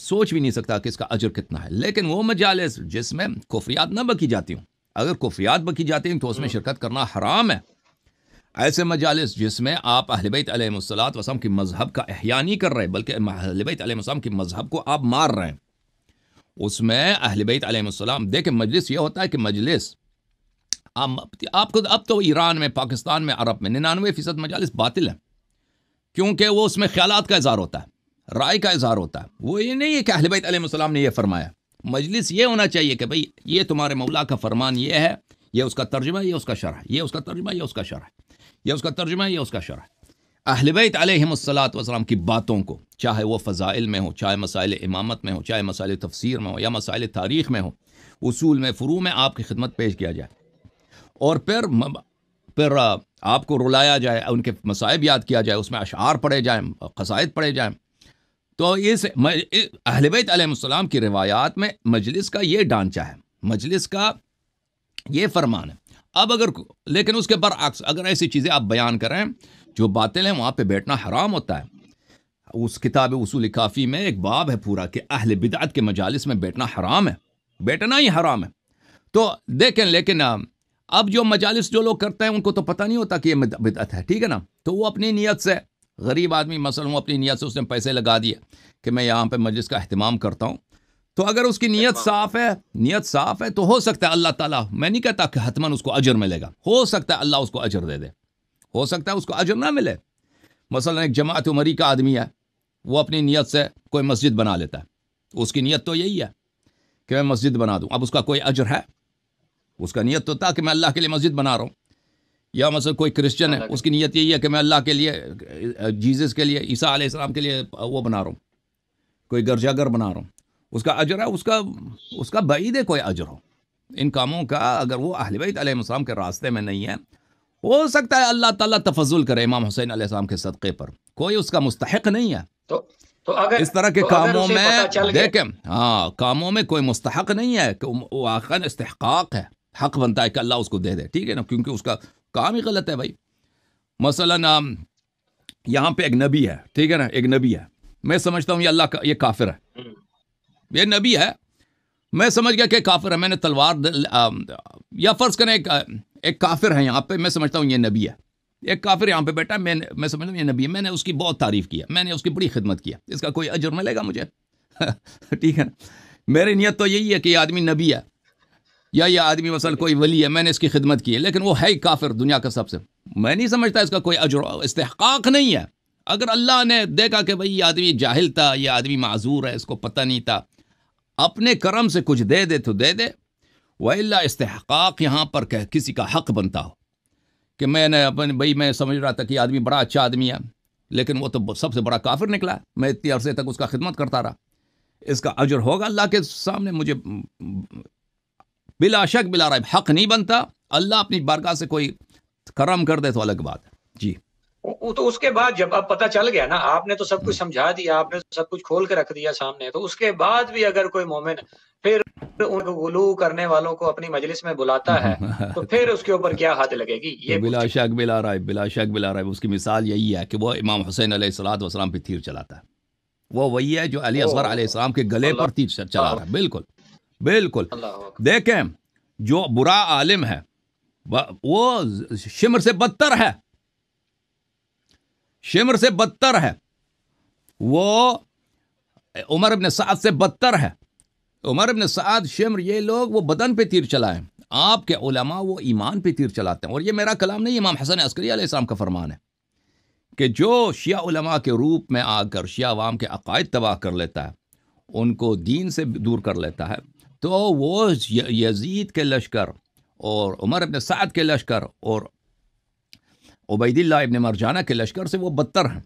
سوچ بھی نہیں سکتا کہ اس کا اجر کتنا ہے. لیکن وہ مجالس جس میں کفریات نہ بکی جاتی ہوں، اگر کفریات بکی جاتی ہیں تو اس میں شرکت کرنا حرام ہے. ایسے مجالس جس میں آپ اہل بیت علیہم الصلاۃ والسلام کی مذہب کا احیاء نہیں کر رہے بلکہ اہل بیت علیہم السلام کی مذہب کو آپ مار رہے ہیں، اس میں اہل بیت علیہم السلام دیکھیں مجلس یہ ہوتا ہے کہ مجلس آپ کو اب تو ایران میں، پاکستان میں، عرب میں 99% مجالس باطل ہیں، کیونکہ وہ اس میں خیالات کا اظہار ہوتا ہے، رائے کا اظہار ہوتا ہے. وہ یہ نہیں ہے کہ اہل بیت علیہ السلام نے یہ فرمایا. مجلس یہ ہونا چاہیے کہ بھئی یہ تمہارے مولا کا فرمان یہ ہے، یہ اس کا ترجمہ، یہ اس کا شرح، یہ اس کا ترجمہ، یہ اس کا شرح، یہ اس کا ترجمہ، یہ اس کا شرح. اہل بیت علیہم الصلاۃ والسلام کی باتوں کو، چاہے وہ فضائل میں ہو، چاہے مسائل امامت میں ہو، چاہے مسائل تفسیر میں ہو یا مسائل تاریخ میں ہو، اصول میں، فروع میں آپ کی خدمت پیش کیا جائے، اور پھر آپ کو رلایا جائے، ان کے مصائب یاد کیا جائے، اس میں اشعار پڑھے جائیں، قصائد پڑھے جائیں. تو اس اہل بیت علیہ السلام کی روایات میں مجلس کا یہ ڈھانچہ ہے. مجلس کا یہ فرمان ہے. اب اگر لیکن اس کے برعکس اگر ایسی چیزیں آپ بیان کریں جو باطل ہیں وہاں پہ بیٹھنا حرام ہوتا ہے. اس کتاب اصول کافی میں ایک باب ہے پورا کہ اہل بدعت کے مجالس میں بیٹھنا حرام ہے, بیٹھنا ہی حرام ہے. تو دیکھیں لیکن اب جو مجالس جو لوگ کرتے ہیں ان کو تو پتہ نہیں ہوتا کہ یہ بدعت ہے, ٹھیک ہے نا, تو وہ اپنی نیت سے, غریب آدمی مثلا وہ اپنی نیت سے اس نے پیسے لگا دیے کہ میں یہاں پہ مجلس کا اہتمام کرتا ہوں, تو اگر اس کی نیت صاف ہے تو ہو سکتا ہے اللہ تعالیٰ, میں نہیں کہتا کہ حتماً اس کو اجر ملے گا, ہو سکتا ہے اللہ اس کو اجر دے دے, ہو سکتا ہے اس کو اجر نہ ملے. مثلا ایک جماعت عمری کا آدمی ہے, وہ اپنی نیت سے کوئی مسجد بنا لیتا ہے, اس کی نیت تو یہی ہے کہ میں مسجد بنا دوں. اب اس کا کوئی اجر ہے؟ اس کا نیت تو تھا کہ میں اللہ کے لیے مسجد بنا رہا ہوں. یا مثلا کوئی کرسچن ہے, اس کی نیت یہی ہے کہ میں اللہ کے لیے, جیزس کے لیے, عیسیٰ علیہ السلام کے لیے وہ بنا رہا ہوں, کوئی گرجا گھر بنا رہا ہوں. اس کا اجر ہے, اس کا بعید ہے کوئی اجر ہو ان کاموں کا, اگر وہ اہل بیت علیہ السلام کے راستے میں نہیں ہے. ہو سکتا ہے اللہ تعالیٰ تفضل کرے امام حسین علیہ السلام کے صدقے پر, کوئی اس کا مستحق نہیں ہے.
تو اگر
اس طرح کے کاموں میں دیکھیں, کاموں میں کوئی مستحق نہیں ہے کہ واقعا استحقاق ہے, حق بنتا ہے کہ اللہ اس کو دے دے, ٹھیک ہے نا, کیونکہ اس کا کام ہی غلط ہے بھائی. مثلا یہاں پہ ایک نبی ہے, ٹھیک ہے نا, ایک نبی ہے, میں سمجھتا ہوں یہ اللہ کا, یہ کافر ہے, یہ نبی ہے, میں سمجھ گیا کہ کافر ہے, میں نے تلوار یا فرض کریں ایک کافر ہے یہاں پہ, میں سمجھتا ہوں یہ نبی ہے, ایک کافر یہاں پہ بیٹھا, میں سمجھتا ہوں یہ نبی ہے, میں نے اس کی بہت تعریف کیا, میں نے اس کی بڑی خدمت کیا, اس کا کوئی اجر ملے گا مجھے؟ ٹھیک ہے نا, میری نیت تو یہی ہے کہ یہ آدمی نبی ہے یا یہ آدمی مثلا کوئی ولی ہے, میں نے اس کی خدمت کی ہے, لیکن وہ ہے ہی کافر دنیا کا سب سے, میں نہیں سمجھتا اس کا کوئی اجر استحقاق نہیں ہے. اگر اللہ نے دیکھا کہ بھئی یہ آدمی جاہل تھا, یہ آدمی معذور ہے, اس کو پتہ نہیں تھا, اپنے کرم سے کچھ دے دے تو دے دے, وَإِلَّا استحقاق یہاں پر کہ کسی کا حق بنتا ہو کہ میں نے اپنے بھئی میں سمجھ رہا تھا کہ یہ آدمی بڑا اچھا آدمی ہے, لیکن وہ تو سب سے بڑا کافر نکلا, میں اتنی عرصے تک اس کا خدمت کرتا رہا, اس کا اجر ہوگا اللہ کے سامنے مجھے بلا شک بلا ریب حق نہیں بنتا. اللہ اپنی بارگاہ سے کوئی کرم کر دے تو الگ بات ہے. جی
تو اس کے بعد جب اب پتہ چل گیا نا, آپ نے تو سب کچھ سمجھا دیا, آپ نے سب کچھ کھول کے رکھ دیا سامنے, تو اس کے بعد بھی اگر کوئی مومن پھر ان کو غلو کرنے والوں کو اپنی مجلس میں بلاتا ہے تو پھر اس کے اوپر کیا حد لگے گی؟ یہ
بلا شک بلا ریب اس کی مثال یہی ہے کہ وہ امام حسین علیہ السلام پہ تیر چلاتا ہے. وہ وہی ہے جو علی اصغر علیہ السلام کے گلے پر تیر چلا رہا ہے. بالکل بالکل. دیکھیں جو برا عالم ہے وہ شمر سے بدتر ہے, شمر سے بدتر ہے, وہ عمر ابن سعد سے بدتر ہے. عمر ابن سعد, شمر, یہ لوگ وہ بدن پہ تیر چلائیں, آپ کے علماء وہ ایمان پہ تیر چلاتے ہیں. اور یہ میرا کلام نہیں, امام حسن عسکری علیہ السلام کا فرمان ہے کہ جو شیعہ علماء کے روپ میں آ کر شیعہ عوام کے عقائد تباہ کر لیتا ہے, ان کو دین سے دور کر لیتا ہے, تو وہ یزید کے لشکر اور عمر ابن سعد کے لشکر اور عبید اللہ ابن مرجانہ کے لشکر سے وہ بدتر ہیں.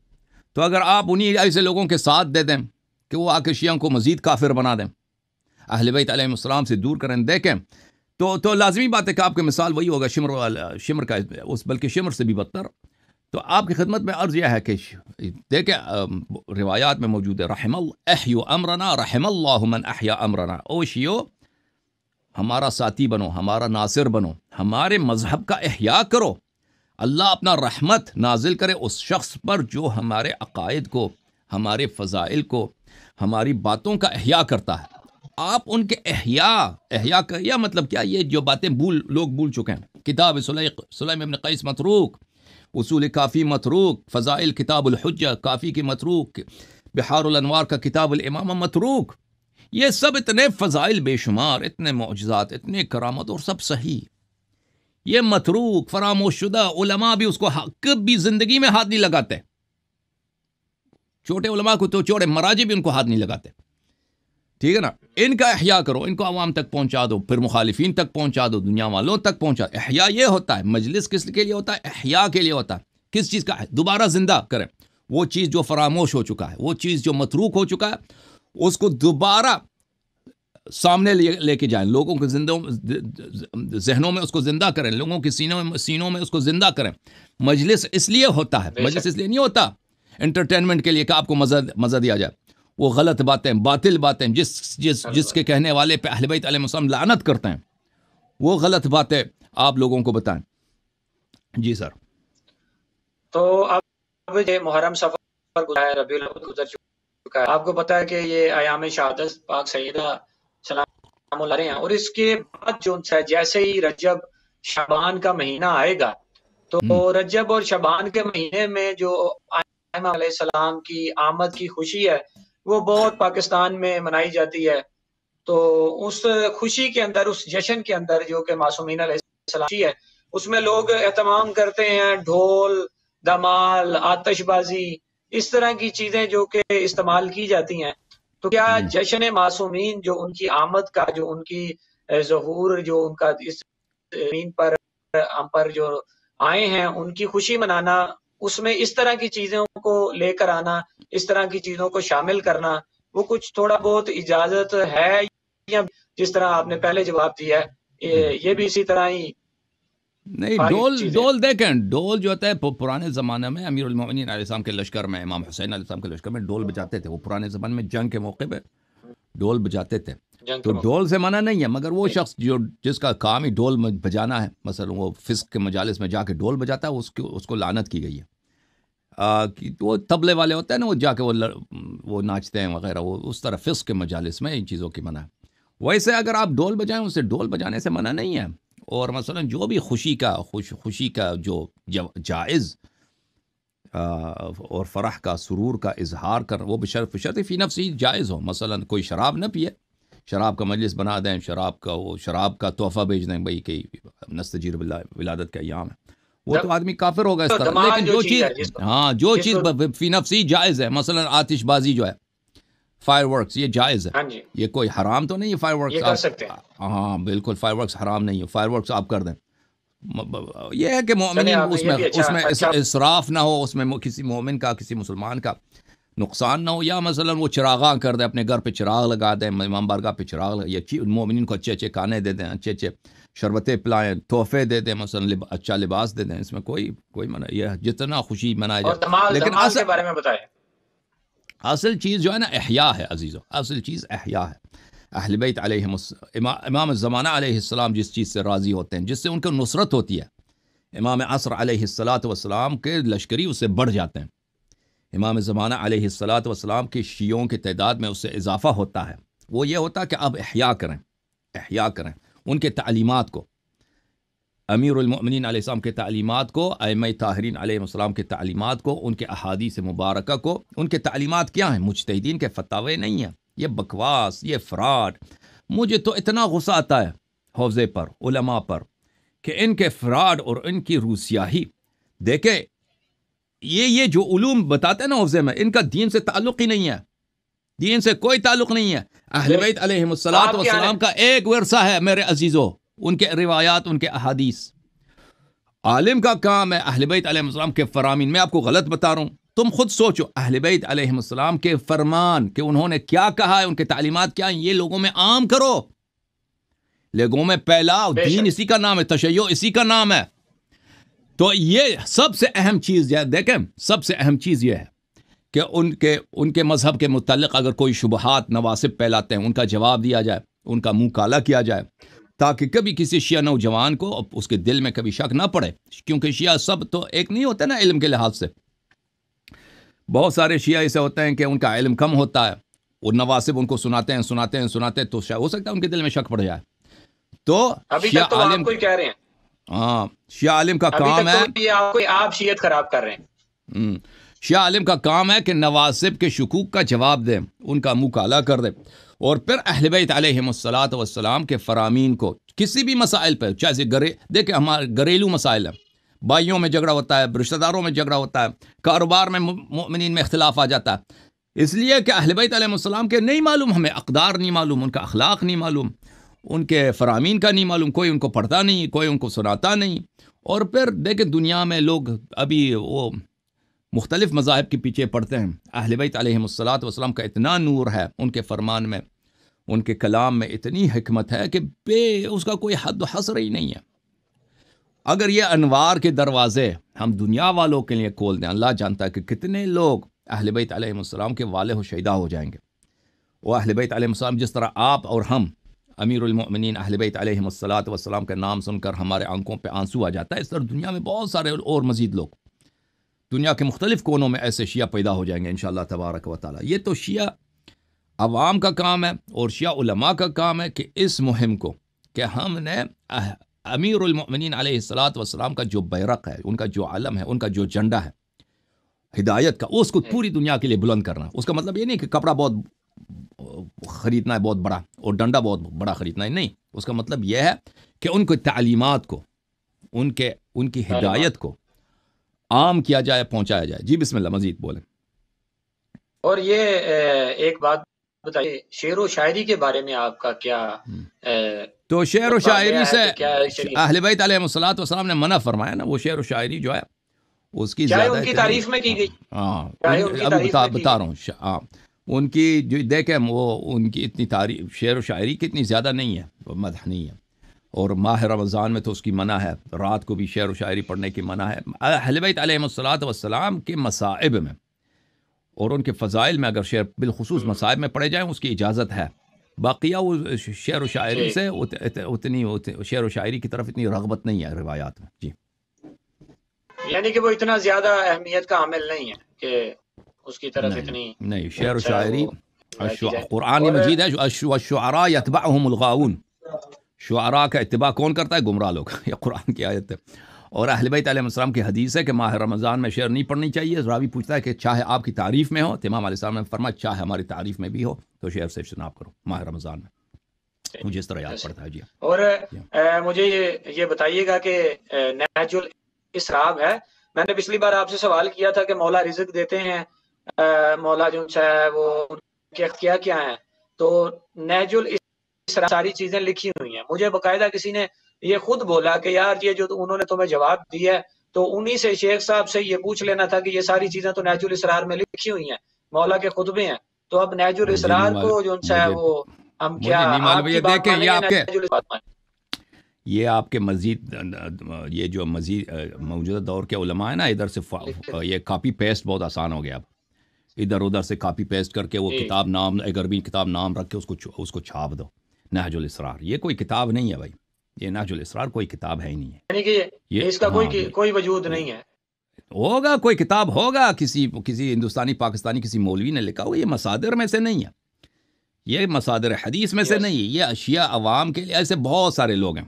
تو اگر آپ انہی ایسے لوگوں کے ساتھ دے دیں کہ وہ آ کے شیعوں کو مزید کافر بنا دیں, اہل بیت علیہ السلام سے دور کریں, دیکھیں تو لازمی بات ہے کہ آپ کی مثال وہی ہوگا شمر کا, بلکہ شمر سے بھی بدتر. تو آپ کی خدمت میں عرض یہ ہے کہ دیکھیں روایات میں موجود ہے, رحم اللہ احیو امرنا رحم اللہ من احیا امرنا, او شیعو ہمارا ساتھی بنو, ہمارا ناصر بنو, ہمارے مذہب کا احیاء کرو, اللہ اپنا رحمت نازل کرے اس شخص پر جو ہمارے عقائد کو, ہمارے فضائل کو, ہماری باتوں کا احیاء کرتا ہے. آپ ان کے احیاء کا یا مطلب کیا, یہ جو باتیں لوگ بھول چکے ہیں. کتاب سلیم ابن قیس متروک, اصول کافی متروک, فضائل کتاب الحجہ کافی کی متروک, بحار الانوار کا کتاب الامامہ متروک, یہ سب اتنے فضائل بے شمار, اتنے معجزات, اتنے کرامت, اور سب صحیح, یہ متروک, فراموش شدہ. علماء بھی اس کو کبھی زندگی میں ہاتھ نہیں لگاتے, چھوٹے علماء کو تو چھوٹے مراجع بھی ان کو ہاتھ نہیں لگاتے. ٹھیک ہے نا, ان کا احیاء کرو, ان کو عوام تک پہنچا دو, پھر مخالفین تک پہنچا دو, دنیا والوں تک پہنچا دو. احیاء یہ ہوتا ہے, مجلس کس کے لیے ہوتا ہے؟ احیاء کے لیے ہوتا ہے. کس چیز کا؟ دوبارہ زندہ کریں وہ چیز جو فراموش ہو چکا ہے, وہ چیز جو متروک ہو چکا ہے, اس کو دوبارہ سامنے لے کے جائیں, لوگوں کے ذہنوں میں اس کو زندہ کریں, لوگوں کے سینوں میں اس کو زندہ کریں. مجلس اس لیے ہوتا ہے, مجلس اس لیے نہیں ہوتا انٹرٹینمنٹ کے لیے کہ آپ کو مزہ دیا جائے. وہ غلط باتیں، باطل باتیں، جس کے کہنے والے پہ اہل بیت علیہ السلام لعنت کرتے ہیں، وہ غلط باتیں آپ لوگوں کو بتائیں. جی سر.
تو اب یہ محرم سفر گزرا ہے، ربیع الاول گزر چکا ہے، آپ کو پتا ہے کہ یہ ایام شہادت پاک سیدہ سلام اللہ علیہ ہیں، اور اس کے بعد جو جیسے ہی رجب شعبان کا مہینہ آئے گا تو رجب اور شعبان کے مہینے میں جو آئمہ علیہ السلام کی آمد کی خوشی ہے وہ بہت پاکستان میں منائی جاتی ہے. تو اس خوشی کے اندر، اس جشن کے اندر جو کہ معصومین علیہ السلام کی ہے، اس میں لوگ اہتمام کرتے ہیں ڈھول، دمال، آتش بازی، اس طرح کی چیزیں جو کہ استعمال کی جاتی ہیں. تو کیا جشن معصومین جو ان کی آمد کا، جو ان کی ظہور، جو ان کا اس زمین پر ہم پر جو آئے ہیں ان کی خوشی منانا، اس میں اس طرح کی چیزوں کو لے کر آنا، اس طرح کی چیزوں کو شامل کرنا، وہ کچھ تھوڑا بہت اجازت ہے، یا جس طرح آپ نے پہلے جواب دیا ہے یہ بھی اسی طرح ہی؟
نہیں، ڈول دیکھیں، ڈول جو ہوتا ہے پرانے زمانے میں امیر المومنین علیہ السلام کے لشکر میں، امام حسین علیہ السلام کے لشکر میں ڈول بجاتے تھے. وہ پرانے زمانے میں جنگ کے موقع پہ ڈول بجاتے تھے. تو ڈول سے منع نہیں ہے، مگر وہ شخص جس کا کام ہی ڈول بجانا ہے، مثلا وہ فسق کے مجالس میں جا کے ڈول بجاتا ہے، اس کو لعنت کی گئی ہے. وہ طبلے والے ہوتے ہیں نا، وہ جا کے وہ ناچتے ہیں وغیرہ، وہ اس طرح فسق کے مجالس میں ان چیزوں کی منع ہے. ویسے اگر آپ ڈول بجائیں، اسے ڈول بجانے سے منع نہیں ہے. اور مثلا جو بھی خوشی کا جو جائز اور فرح کا، سرور کا اظہار کر، وہ بشرط فی نفسی جائز ہو. مثلا کوئی شراب نہ پیے، شراب کا مجلس بنا دیں، شراب کا تحفہ بھیج دیں، بھائی کہ نستجیر باللہ ولادت کا ایام ہے، وہ تو آدمی کافر ہوگا اس طرح. لیکن جو چیز فی نفسی جائز ہے، مثلا آتش بازی جو ہے، فائر ورکس، یہ جائز ہے. یہ کوئی حرام تو نہیں ہے. فائر ورکس
کر سکتے ہیں.
ہاں بالکل، فائر ورکس حرام نہیں ہے. فائر ورکس آپ کر دیں. یہ ہے کہ مومنین اس میں اسراف نہ ہو، اس میں کسی مومن کا، کسی مسلمان کا نقصان نہ ہو. یا مثلا وہ چراغاں کر دیں، اپنے گھر پہ چراغ لگا دیں، امام بارگاہ پہ چراغ لگا، یا مومنین کو اچھے اچھے کھانے دے دیں، اچھے اچھے شربتیں پلائیں، تحفے دے دیں، مثلا اچھا لباس دے دیں. اس میں کوئی منع، یہ جتنا خوشی منائے جائے. لیکن
دمال کے بارے میں بتائیں.
اصل چیز جو ہے نا احیاء ہے عزیزو، اصل چیز احیاء ہے. اہل بیت علیہ امام الزمانہ علیہ السلام جس چیز سے راضی ہوتے ہیں، جس سے ان کو نصرت ہوتی ہے، امام عصر علیہ السلام کے لشکری اس سے بڑھ جاتے ہیں. امام زمانہ علیہ السلام کے شیعوں کی تعداد میں اس سے اضافہ ہوتا ہے. وہ یہ ہوتا ہے کہ اب احیاء کریں ان کے تعلیمات کو، امیر المؤمنین علیہ السلام کے تعلیمات کو، ائمہ طاہرین علیہ السلام کے تعلیمات کو، ان کے احادیث مبارکہ کو. ان کے تعلیمات کیا ہیں؟ مجتہدین کے فتاوے نہیں ہیں. یہ بکواس، یہ فراڈ. مجھے تو اتنا غصہ آتا ہے حوزے پر، علماء پر، کہ ان کے فراڈ اور ان کی روسیاہی. دیکھیں یہ جو علوم بتاتے ہیں نا حوزے میں، ان کا دین سے تعلق ہی نہیں ہے. دین سے کوئی تعلق نہیں ہے. اہل بیت علیہم السلام کا ایک ورثہ ہے میرے عزیزو، ان کے روایات، ان کے احادیث. عالم کا کام ہے اہل بیت علیہ السلام کے فرامین. میں آپ کو غلط بتا رہا ہوں، تم خود سوچو. اہل بیت علیہ السلام کے فرمان، کہ انہوں نے کیا کہا ہے، ان کے تعلیمات کیا ہیں، یہ لوگوں میں عام کرو، لوگوں میں پھیلاؤ. دین اسی کا نام ہے، تشیع اسی کا نام ہے. تو یہ سب سے اہم چیز ہے. دیکھیں سب سے اہم چیز یہ ہے کہ ان کے مذہب کے متعلق اگر کوئی شبہات، نواسب پھیلاتے ہیں، ان کا جواب دیا جائے، ان کا منہ کالا کیا جائے، تاکہ کبھی کسی شیعہ نوجوان کو اس کے دل میں کبھی شک نہ پڑے. کیونکہ شیعہ سب تو ایک نہیں ہوتے نا علم کے لحاظ سے. بہت سارے شیعہ ایسے ہوتے ہیں کہ ان کا علم کم ہوتا ہے، وہ نواسب ان کو سناتے ہیں تو ہو سکتا ہے ان کے دل میں شک پڑ جائے. تو
شیعہ عالم کو کہہ رہے ہیں،
ہاں شیعہ عالم کا کام ہے،
آپ شیعت خراب کر رہے ہیں.
شیعہ عالم کا کام ہے کہ نواسب کے شکوک کا جواب دیں، ان کا منہ کالا کر دے، اور پھر اہل بیت علیہم السلام کے فرامین کو کسی بھی مسائل پہ، چاہے دیکھیں ہمارے گھریلو مسائل ہیں، بھائیوں میں جھگڑا ہوتا ہے، رشتہ داروں میں جھگڑا ہوتا ہے، کاروبار میں مومنین میں اختلاف آ جاتا ہے، اس لیے کہ اہل بیت علیہ السلام کے نہیں معلوم، ہمیں اقدار نہیں معلوم، ان کا اخلاق نہیں معلوم، ان کے فرامین کا نہیں معلوم، کوئی ان کو پڑھتا نہیں، کوئی ان کو سناتا نہیں. اور پھر دیکھیں دنیا میں لوگ ابھی وہ مختلف مذاہب کے پیچھے پڑتے ہیں. اہل بیت علیہم السلام کا اتنا نور ہے، ان کے فرمان میں، ان کے کلام میں اتنی حکمت ہے کہ اس کا کوئی حد و حصر ہی نہیں ہے. اگر یہ انوار کے دروازے ہم دنیا والوں کے لیے کھول دیں، اللہ جانتا ہے کہ کتنے لوگ اہل بیت علیہم السلام کے والہ و شہیدہ ہو جائیں گے. وہ اہل بیت علیہ السلام، جس طرح آپ اور ہم امیر المؤمنین اہل بیت علیہ الصلوۃ والسلام کا نام سن کر ہمارے آنکھوں پہ آنسو آ جاتا ہے، اس طرح دنیا میں بہت سارے اور مزید لوگ دنیا کے مختلف کونوں میں ایسے شیعہ پیدا ہو جائیں گے انشاءاللہ تبارک و تعالی۔ یہ تو شیعہ عوام کا کام ہے اور شیعہ علماء کا کام ہے کہ اس مہم کو، کہ ہم نے امیر المؤمنین علیہ الصلوۃ والسلام کا جو بیرق ہے، ان کا جو علم ہے، ان کا جو جھنڈا ہے ہدایت کا، اس کو پوری دنیا کے لیے بلند کرنا۔ اس کا مطلب یہ نہیں کہ کپڑا بہت خریدنا ہے بہت بڑا اور ڈنڈا بہت بڑا خریدنا ہے، نہیں، اس کا مطلب یہ ہے کہ ان کی تعلیمات کو، ان کی ہدایت کو عام کیا جائے، پہنچایا جائے۔ جی بسم اللہ، مزید بولیں۔
اور یہ ایک بات بتائیے، شعر و شاعری کے بارے میں آپ کا کیا؟
تو شعر و شاعری سے اہل بیت علیہ الصلوۃ والسلام نے منع فرمایا نا، وہ شعر و شاعری جو ہے اس کی زیادہ
ان کی تعریف میں کی گئی۔
ہاں ابھی بتا رہا ہوں، ہاں ان کی جو دیکھیں وہ ان کی اتنی تعریف شعر و شاعری کی اتنی زیادہ نہیں ہے، مدح نہیں ہے، اور ماہ رمضان میں تو اس کی منع ہے، رات کو بھی شعر و شاعری پڑھنے کی منع ہے۔ اہل بیت علیہ الصلوۃ والسلام کے مصائب میں اور ان کے فضائل میں اگر شعر بالخصوص مصائب میں پڑھے جائیں اس کی اجازت ہے، باقیہ وہ شعر و شاعری سے اتنی شعر و شاعری کی طرف اتنی رغبت نہیں ہے روایات میں۔ جی
یعنی کہ وہ اتنا زیادہ اہمیت کا عامل نہیں ہے کہ اس کی طرف اتنی
نہیں، شعر و شاعری قرآن مجید ہے، والشعراء یتبعہم الغاوون، شعراء کا اتباع کون کرتا ہے؟ گمراہ لوگ، یہ قرآن کی آیت ہے۔ اور اہل بیت علیہ السلام کی حدیث ہے کہ ماہ رمضان میں شعر نہیں پڑھنی چاہیے۔ راوی پوچھتا ہے کہ چاہے آپ کی تعریف میں ہو، تو امام علیہ السلام نے فرمایا چاہے ہماری تعریف میں بھی ہو تو شعر سے اجتناب کرو ماہ رمضان میں، مجھے اس طرح یاد پڑتا ہے۔ جی
اور مجھے یہ بتائیے گا کہ نہج الاسرار ہے، میں نے پچھلی بار آپ سے سوال کیا تھا کہ مولا رزق دیتے ہیں، مولا جو ہے وہ کیا کیا ہیں، تو نہج الاسرار ساری چیزیں لکھی ہوئی ہیں۔ مجھے باقاعدہ کسی نے یہ خود بولا کہ یار یہ جو انہوں نے تمہیں جواب دیا ہے تو انہی سے شیخ صاحب سے یہ پوچھ لینا تھا کہ یہ ساری چیزیں تو نہج الاسرار میں لکھی ہوئی ہیں، مولا کے خطبے ہیں، تو اب نہج الاسرار کو جو ہے وہ ہم کیا
یہ آپ کے مزید یہ جو مزید موجودہ دور کے علماء ہیں نا، ادھر سے یہ کاپی پیسٹ بہت آسان ہو گیا، اب ادھر ادھر سے کاپی پیسٹ کر کے وہ کتاب نام، اگر بھی کتاب نام رکھ کے اس کو چھاپ دو، نہج الاسرار۔ یہ کوئی کتاب نہیں ہے بھائی، یہ نہج الاسرار کوئی کتاب ہے ہی نہیں ہے،
یعنی کہ اس کا کوئی وجود نہیں ہے۔
ہوگا کوئی کتاب ہوگا، کسی ہندوستانی پاکستانی کسی مولوی نے لکھا ہو، یہ مصادر میں سے نہیں ہے، یہ مصادر حدیث میں سے نہیں ہے، یہ اشیاء عوام کے لیے۔ ایسے بہت سارے لوگ ہیں،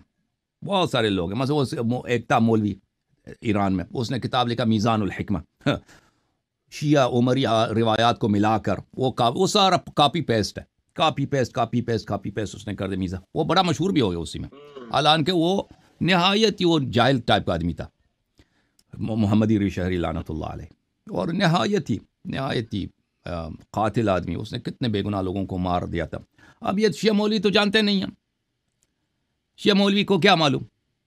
بہت سارے لوگ ہیں، مثلا ایکتا مولوی ایران میں، اس نے کتاب لکھا میزان الحکمہ، شیعہ عمری روایات کو ملا کر وہ سارا کاپی پیسٹ ہے، کاپی پیسٹ اس نے کر دیا میزان، وہ بڑا مشہور بھی ہو گیا اسی میں، حالانکہ وہ نہایت وہ جاہل ٹائپ کا آدمی تھا، محمدی شہری لعنت اللہ علیہ، اور نہایت ہی قاتل آدمی، اس نے کتنے بے گناہ لوگوں کو مار دیا تھا۔ اب یہ شیعہ مولوی تو جانتے نہیں ہیں، شیعہ مولوی کو کیا معلوم؟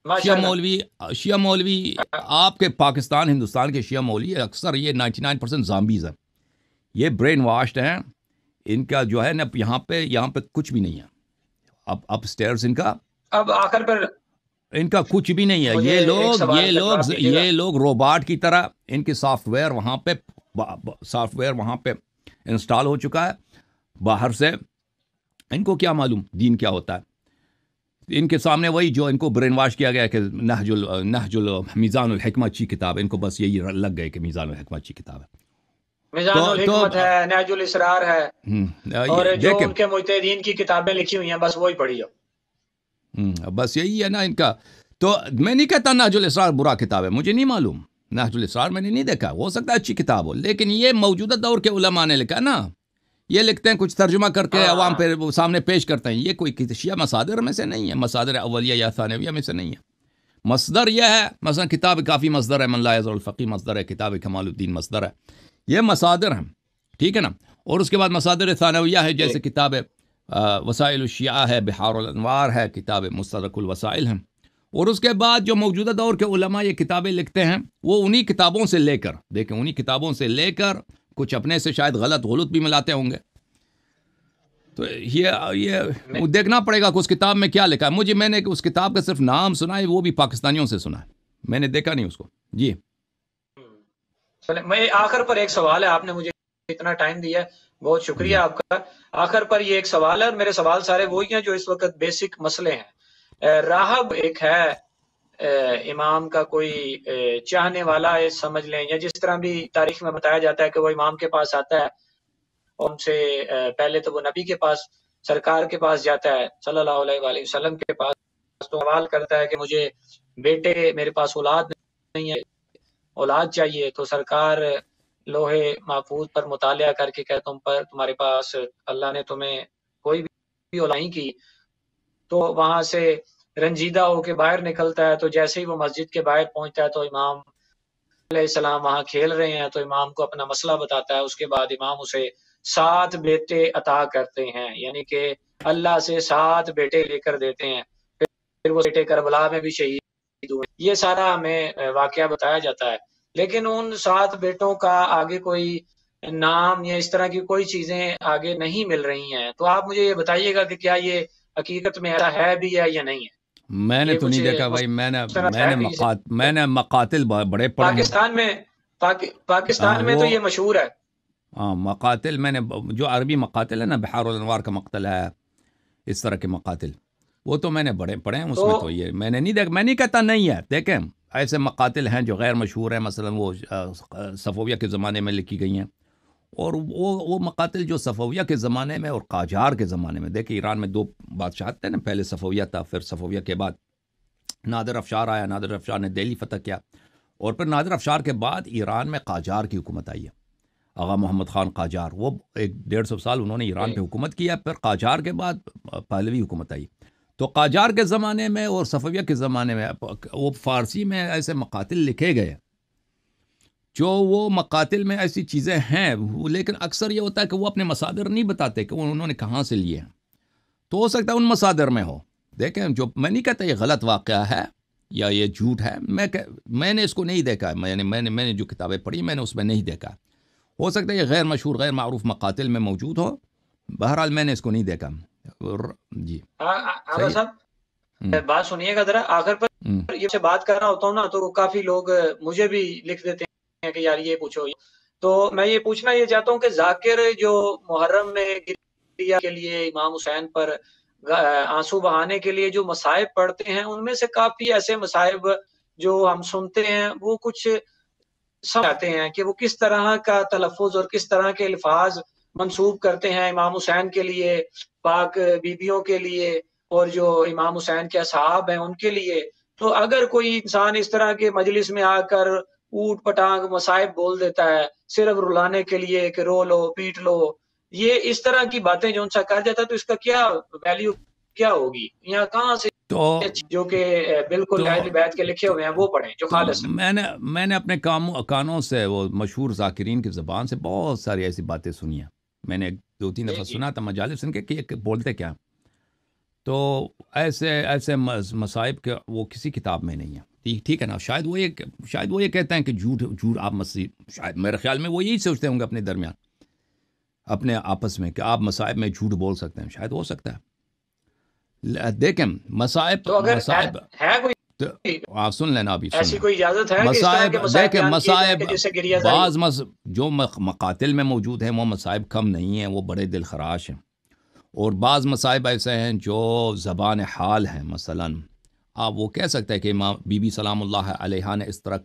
شیعہ مولوی آپ کے پاکستان ہندوستان کے شیعہ مولوی اکثر یہ 99% زامبیز ہیں، یہ برین واشڈ ہیں، ان کا جو ہے نا یہاں پہ کچھ بھی نہیں ہے، اب اپ سٹیئرز ان کا
اب آخر پر
ان کا کچھ بھی نہیں ہے، یہ لوگ روباٹ کی طرح، ان کی سافٹ ویئر وہاں پہ انسٹال ہو چکا ہے باہر سے، ان کو کیا معلوم دین کیا ہوتا ہے؟ ان کے سامنے وہی جو ان کو برین واش کیا گیا کہ نہج میزان الحکمہ اچھی کتاب ہے، ان کو بس یہی لگ گئے کہ میزان الحکمہ اچھی کتاب ہے،
میزان الحکمت ہے، نہج الاسرار ہے، اور جو ان کے مجتہدین کی کتابیں لکھی ہوئی ہیں بس وہی پڑھی جاؤ،
بس یہی ہے نا ان کا۔ تو میں نہیں کہتا نہج الاسرار برا کتاب ہے، مجھے نہیں معلوم، نہج الاسرار میں نے نہیں دیکھا، ہو سکتا ہے اچھی کتاب ہو، لیکن یہ موجودہ دور کے علماء نے لکھا نا، یہ لکھتے ہیں کچھ ترجمہ کر کے عوام پہ سامنے پیش کرتے ہیں، یہ کوئی شیعہ مصادر میں سے نہیں ہے، مصادر اولیہ یا ثانویہ میں سے نہیں ہے۔ مصدر یہ ہے، مثلا کتاب کافی مصدر ہے، من لا یزال الفقی مصدر ہے، کتاب کمال الدین مصدر ہے، یہ مصادر ہیں، ٹھیک ہے نا۔ اور اس کے بعد مصادر ثانویہ ہے، جیسے کتاب وسائل الشیعہ ہے، بحار الانوار ہے، کتاب مستدرک الوسائل ہیں، اور اس کے بعد جو موجودہ دور کے علماء یہ کتابیں لکھتے ہیں، وہ انہی کتابوں سے لے کر انہی کتابوں سے لے کر کچھ اپنے سے شاید غلط بھی ملاتے ہوں گے، تو یہ دیکھنا پڑے گا کہ اس کتاب میں کیا لکھا ہے۔ میں نے اس کتاب کا صرف نام سنا ہے، وہ بھی پاکستانیوں سے سنا ہے، میں نے دیکھا نہیں اس کو۔ جی
میں آخر پر ایک سوال ہے، آپ نے مجھے اتنا ٹائم دیا ہے، بہت شکریہ آپ کا۔ آخر پر یہ ایک سوال ہے، اور میرے سوال سارے وہی ہیں جو اس وقت بیسک مسئلے ہیں۔ راہب ایک ہے، امام کا کوئی چاہنے والا ہے سمجھ لیں، یا جس طرح بھی تاریخ میں بتایا جاتا ہے کہ وہ امام کے پاس آتا ہے، ان سے پہلے تو وہ نبی کے پاس، سرکار کے پاس جاتا ہے صلی اللہ علیہ وآلہ وسلم کے پاس، تو سوال کرتا ہے کہ مجھے بیٹے، میرے پاس اولاد نہیں ہے، اولاد چاہیے، تو سرکار لوہے محفوظ پر مطالعہ کر کے کہ تمہارے پاس اللہ نے تمہیں کوئی بھی اولاد نہیں کی، تو وہاں سے رنجیدہ ہو کے باہر نکلتا ہے، تو جیسے ہی وہ مسجد کے باہر پہنچتا ہے تو امام علیہ السلام وہاں کھیل رہے ہیں، تو امام کو اپنا مسئلہ بتاتا ہے، اس کے بعد امام اسے 7 بیٹے عطا کرتے ہیں، یعنی کہ اللہ سے 7 بیٹے لے کر دیتے ہیں، پھر وہ بیٹے کربلا میں بھی شہید ہوئے، یہ سارا ہمیں واقعہ بتایا جاتا ہے، لیکن ان 7 بیٹوں کا آگے کوئی نام یا اس طرح کی کوئی چیزیں آگے نہیں مل رہی ہیں، تو آپ مجھے یہ بتائیے گا کہ کیا یہ حقیقت میں ایسا ہے بھی ہے یا نہیں ہے؟
میں نے تو نہیں دیکھا بھائی، میں نے مقاتل بڑے پڑھے ہیں
پاکستان میں تو یہ مشہور ہے۔
ہاں مقاتل میں نے جو عربی مقاتل ہے نا، بحار الانوار کا مقتل ہے، اس طرح کے مقاتل وہ تو میں نے بڑے پڑھے ہیں، اس میں تو یہ میں نے نہیں دیکھا، میں نہیں کہتا نہیں ہے، دیکھیں ایسے مقاتل ہیں جو غیر مشہور ہیں، مثلا وہ صفویہ کے زمانے میں لکھی گئی ہیں، اور وہ مقاتل جو صفویہ کے زمانے میں اور قاجار کے زمانے میں، دیکھیں ایران میں 2 بادشاہت تھے نا، پہلے صفویہ تھا، پھر صفویہ کے بعد نادر افشار آیا، نادر افشار نے دہلی فتح کیا، اور پھر نادر افشار کے بعد ایران میں قاجار کی حکومت آئی ہے، آغا محمد خان قاجار، وہ 150 سال انہوں نے ایران پہ حکومت کیا، پھر قاجار کے بعد پہلوی حکومت آئی، تو قاجار کے زمانے میں اور صفویہ کے زمانے میں وہ فارسی میں ایسے مقاتل لکھے گئے جو وہ مقاتل میں ایسی چیزیں ہیں، لیکن اکثر یہ ہوتا ہے کہ وہ اپنے مصادر نہیں بتاتے کہ انہوں نے کہاں سے لیے ہیں، تو ہو سکتا ہے ان مصادر میں ہو، دیکھیں جو میں نہیں کہتا یہ غلط واقعہ ہے یا یہ جھوٹ ہے، میں نے اس کو نہیں دیکھا، میں نے جو کتابیں پڑھی میں نے اس میں نہیں دیکھا، ہو سکتا ہے یہ غیر مشہور غیر معروف مقاتل میں موجود ہو، بہرحال میں نے اس کو نہیں دیکھا۔ جی
آغا صاحب بات سنیے گا ذرا، آخر پر یہ سے بات کر رہا ہوتا ہوں نا تو کافی لوگ مجھے بھی لکھ دیتے ہیں کہ یار یہ پوچھو، تو میں یہ پوچھنا یہ چاہتا ہوں کہ ذاکر جو محرم میں گریہ کے لیے امام حسین پر آنسو بہانے کے لیے جو مصائب پڑھتے ہیں، ان میں سے کافی ایسے مصائب جو ہم سنتے ہیں وہ کچھ سمجھاتے ہیں کہ وہ کس طرح کا تلفظ اور کس طرح کے الفاظ منسوب کرتے ہیں امام حسین کے لیے، پاک بیبیوں کے لیے، اور جو امام حسین کے اصحاب ہیں ان کے لیے، تو اگر کوئی انسان اس طرح کے مجلس میں آ کر اوٹ پٹانگ مصائب بول دیتا ہے صرف رلانے کے لیے کہ رو لو پیٹ لو، یہ اس طرح کی باتیں جو ان سے کہا جاتا ہے، تو اس کا کیا ویلیو کیا ہوگی؟ یہاں کہاں سے جو کہ بالکل اہل بیت کے لکھے ہوئے ہیں وہ پڑھیں جو خالص ہیں؟
میں نے اپنے کانوں سے وہ مشہور ذاکرین کی زبان سے بہت ساری ایسی باتیں سنی ہیں، میں نے 2-3 دفعہ سنا تھا مجالس سن کے کہ بولتے کیا، تو ایسے مصائب کے وہ کسی کتاب میں نہیں ہے، ٹھیک ہے نا، شاید وہ یہ کہتے ہیں کہ جھوٹ آپ شاید میرے خیال میں وہ یہی سوچتے ہوں گے اپنے درمیان اپنے آپس میں کہ آپ مصائب میں جھوٹ بول سکتے ہیں، شاید ہو سکتا ہے، دیکھیں مصائب
ہے کوئی،
آپ سن لینا ابھی
ایسی کوئی اجازت ہے
مصائب، دیکھیں مصائب بعض
مصائب
جو مقاتل میں موجود ہیں وہ مصائب کم نہیں ہیں، وہ بڑے دل خراش ہیں، اور بعض مصائب ایسے ہیں جو زبان حال ہیں، مثلا آپ وہ کہہ سکتے ہیں کہ امام بی بی سلام اللہ علیہ نے اس طرح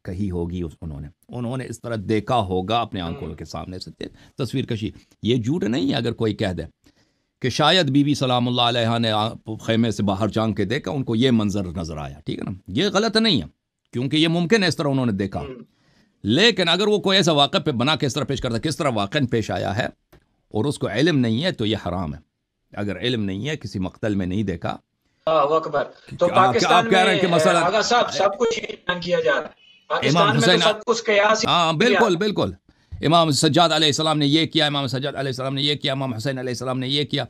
کہی ہوگی، انہوں نے اس طرح دیکھا ہوگا اپنے آنکھوں کے سامنے سے تصویر کشی، یہ جھوٹ نہیں ہے اگر کوئی کہہ دے کہ شاید بی بی سلام اللہ علیہ نے خیمے سے باہر جھانک کے دیکھا، ان کو یہ منظر نظر آیا، ٹھیک ہے نا، یہ غلط نہیں ہے کیونکہ یہ ممکن ہے اس طرح انہوں نے دیکھا، لیکن اگر وہ کوئی ایسا واقعہ پہ بنا کے اس طرح پیش کرتا کس طرح واقعہ پیش آیا ہے اور اس کو علم نہیں ہے تو یہ حرام ہے، اگر علم نہیں ہے کسی مقتل میں نہیں دیکھا،
اکبر، تو پاکستان میں آغا صاحب سب کچھ کیا جا رہا ہے، پاکستان میں تو سب کچھ قیاس،
ہاں بالکل امام سجاد علیہ السلام نے یہ کیا، امام سجاد علیہ السلام نے یہ کیا، امام حسین علیہ السلام نے یہ کیا،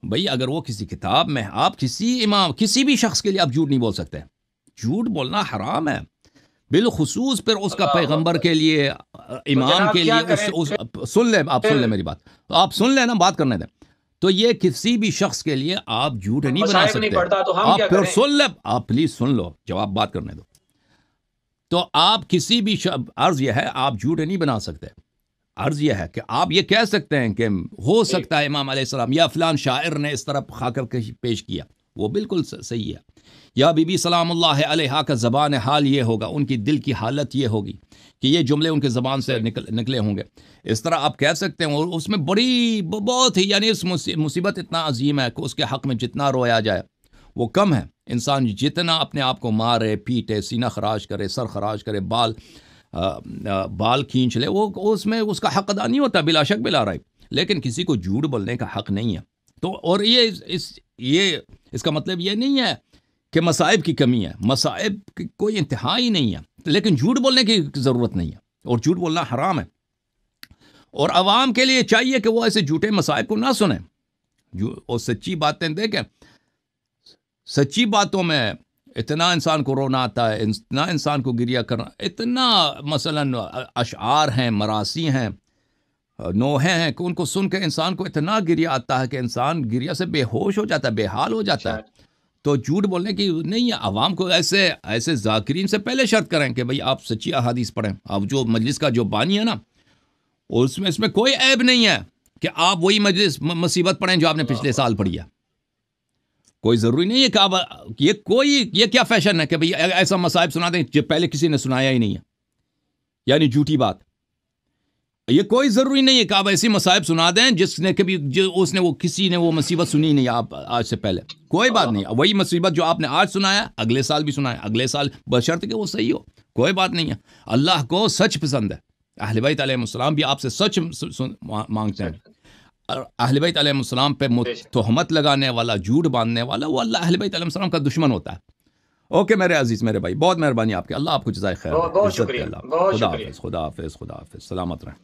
بھئی اگر وہ کسی کتاب میں، آپ کسی بھی شخص کے لیے آپ جھوٹ نہیں بول سکتے، جھوٹ بولنا حرام ہے، بالخصوص پھر اس کا پیغمبر کے لیے، امام کے لیے، سن لیں میری بات، آپ سن لیں نا، بات کرنے دیں، تو یہ کسی بھی شخص کے لیے آپ جھوٹ نہیں بنا سکتے، آپ پھر سن لیں، آپ پلیز سن لو، جواب بات کرنے دو، تو آپ کسی بھی عرض یہ ہے آپ جھوٹ نہیں بنا سکتے، عرض یہ ہے کہ آپ یہ کہہ سکتے ہیں کہ ہو
جی
سکتا ہے امام علیہ السلام یا فلان شاعر نے اس طرح خاکر پیش کیا، وہ بالکل صحیح ہے. یا بی بی سلام اللہ علیہا کا زبان حال یہ ہوگا، ان کی دل کی حالت یہ ہوگی کہ یہ جملے ان کے زبان سے نکلے ہوں گے. اس طرح آپ کہہ سکتے ہیں، اور اس میں بڑی بہت ہی یعنی اس مصیبت اتنا عظیم ہے کہ اس کے حق میں جتنا رویا جائے وہ کم ہے. انسان جتنا اپنے آپ کو مارے پیٹے، سینہ خراش کرے، سر خراش کرے، بال کھینچ لے، وہ اس میں اس کا حق ادا نہیں ہوتا، بلا شک بلا رائب. لیکن کسی کو جھوٹ بولنے کا حق نہیں ہے. تو اور یہ اس کا مطلب یہ نہیں ہے کہ مصائب کی کمی ہے، مصائب کی کوئی انتہا ہی نہیں ہے، لیکن جھوٹ بولنے کی ضرورت نہیں ہے، اور جھوٹ بولنا حرام ہے. اور عوام کے لیے چاہیے کہ وہ ایسے جھوٹے مصائب کو نہ سنیں، اور سچی باتیں دیکھیں. سچی باتوں میں اتنا انسان کو رونا آتا ہے، اتنا انسان کو گریہ کرنا، اتنا مثلا اشعار ہیں، مراثی ہیں، نوحے ہیں کہ ان کو سن کے انسان کو اتنا گریہ آتا ہے کہ انسان گریہ سے بے ہوش ہو جاتا ہے، بے حال ہو جاتا ہے. تو جھوٹ بولنے کی نہیں ہے. عوام کو ایسے ذاکرین سے پہلے شرط کریں کہ بھئی آپ سچی احادیث پڑھیں. اب جو مجلس کا جو بانی ہے نا، اس میں کوئی عیب نہیں ہے کہ آپ وہی مصیبت پڑھیں جو آپ نے پچھلے سال پڑھی ہے. کوئی ضروری نہیں ہے کہ آپ یہ کیا فیشن ہے کہ بھئی ایسا مصائب سنا دیں جو پہلے کسی نے سنایا ہی نہیں ہے، یعنی جھوٹی بات. یہ کوئی ضروری نہیں ہے کہ آپ ایسی مصائب سنا دیں جس نے کبھی کسی نے وہ مصیبت سنی نہیں آپ آج سے پہلے. کوئی بات نہیں، وہی مصیبت جو آپ نے آج سنایا اگلے سال بھی سنایا، اگلے سال بشرط کہ وہ صحیح ہو. کوئی بات نہیں ہے. اللہ کو سچ پسند ہے. اہل بیت علیہ السلام بھی آپ سے سچ مانگتے ہیں. اہل بیت علیہ السلام پہ تہمت لگانے والا، جھوٹ باندھنے والا، وہ اللہ اہل بیت علیہ السلام کا دشمن ہوتا ہے. اوکے میرے عزیز، میرے بھائی، بہت مہربانی آپ کی. اللہ آپ کو جزائے خیر.
بہت شکریہ.
خدا حافظ. خدا حافظ. خدا حافظ. سلامت رہیں.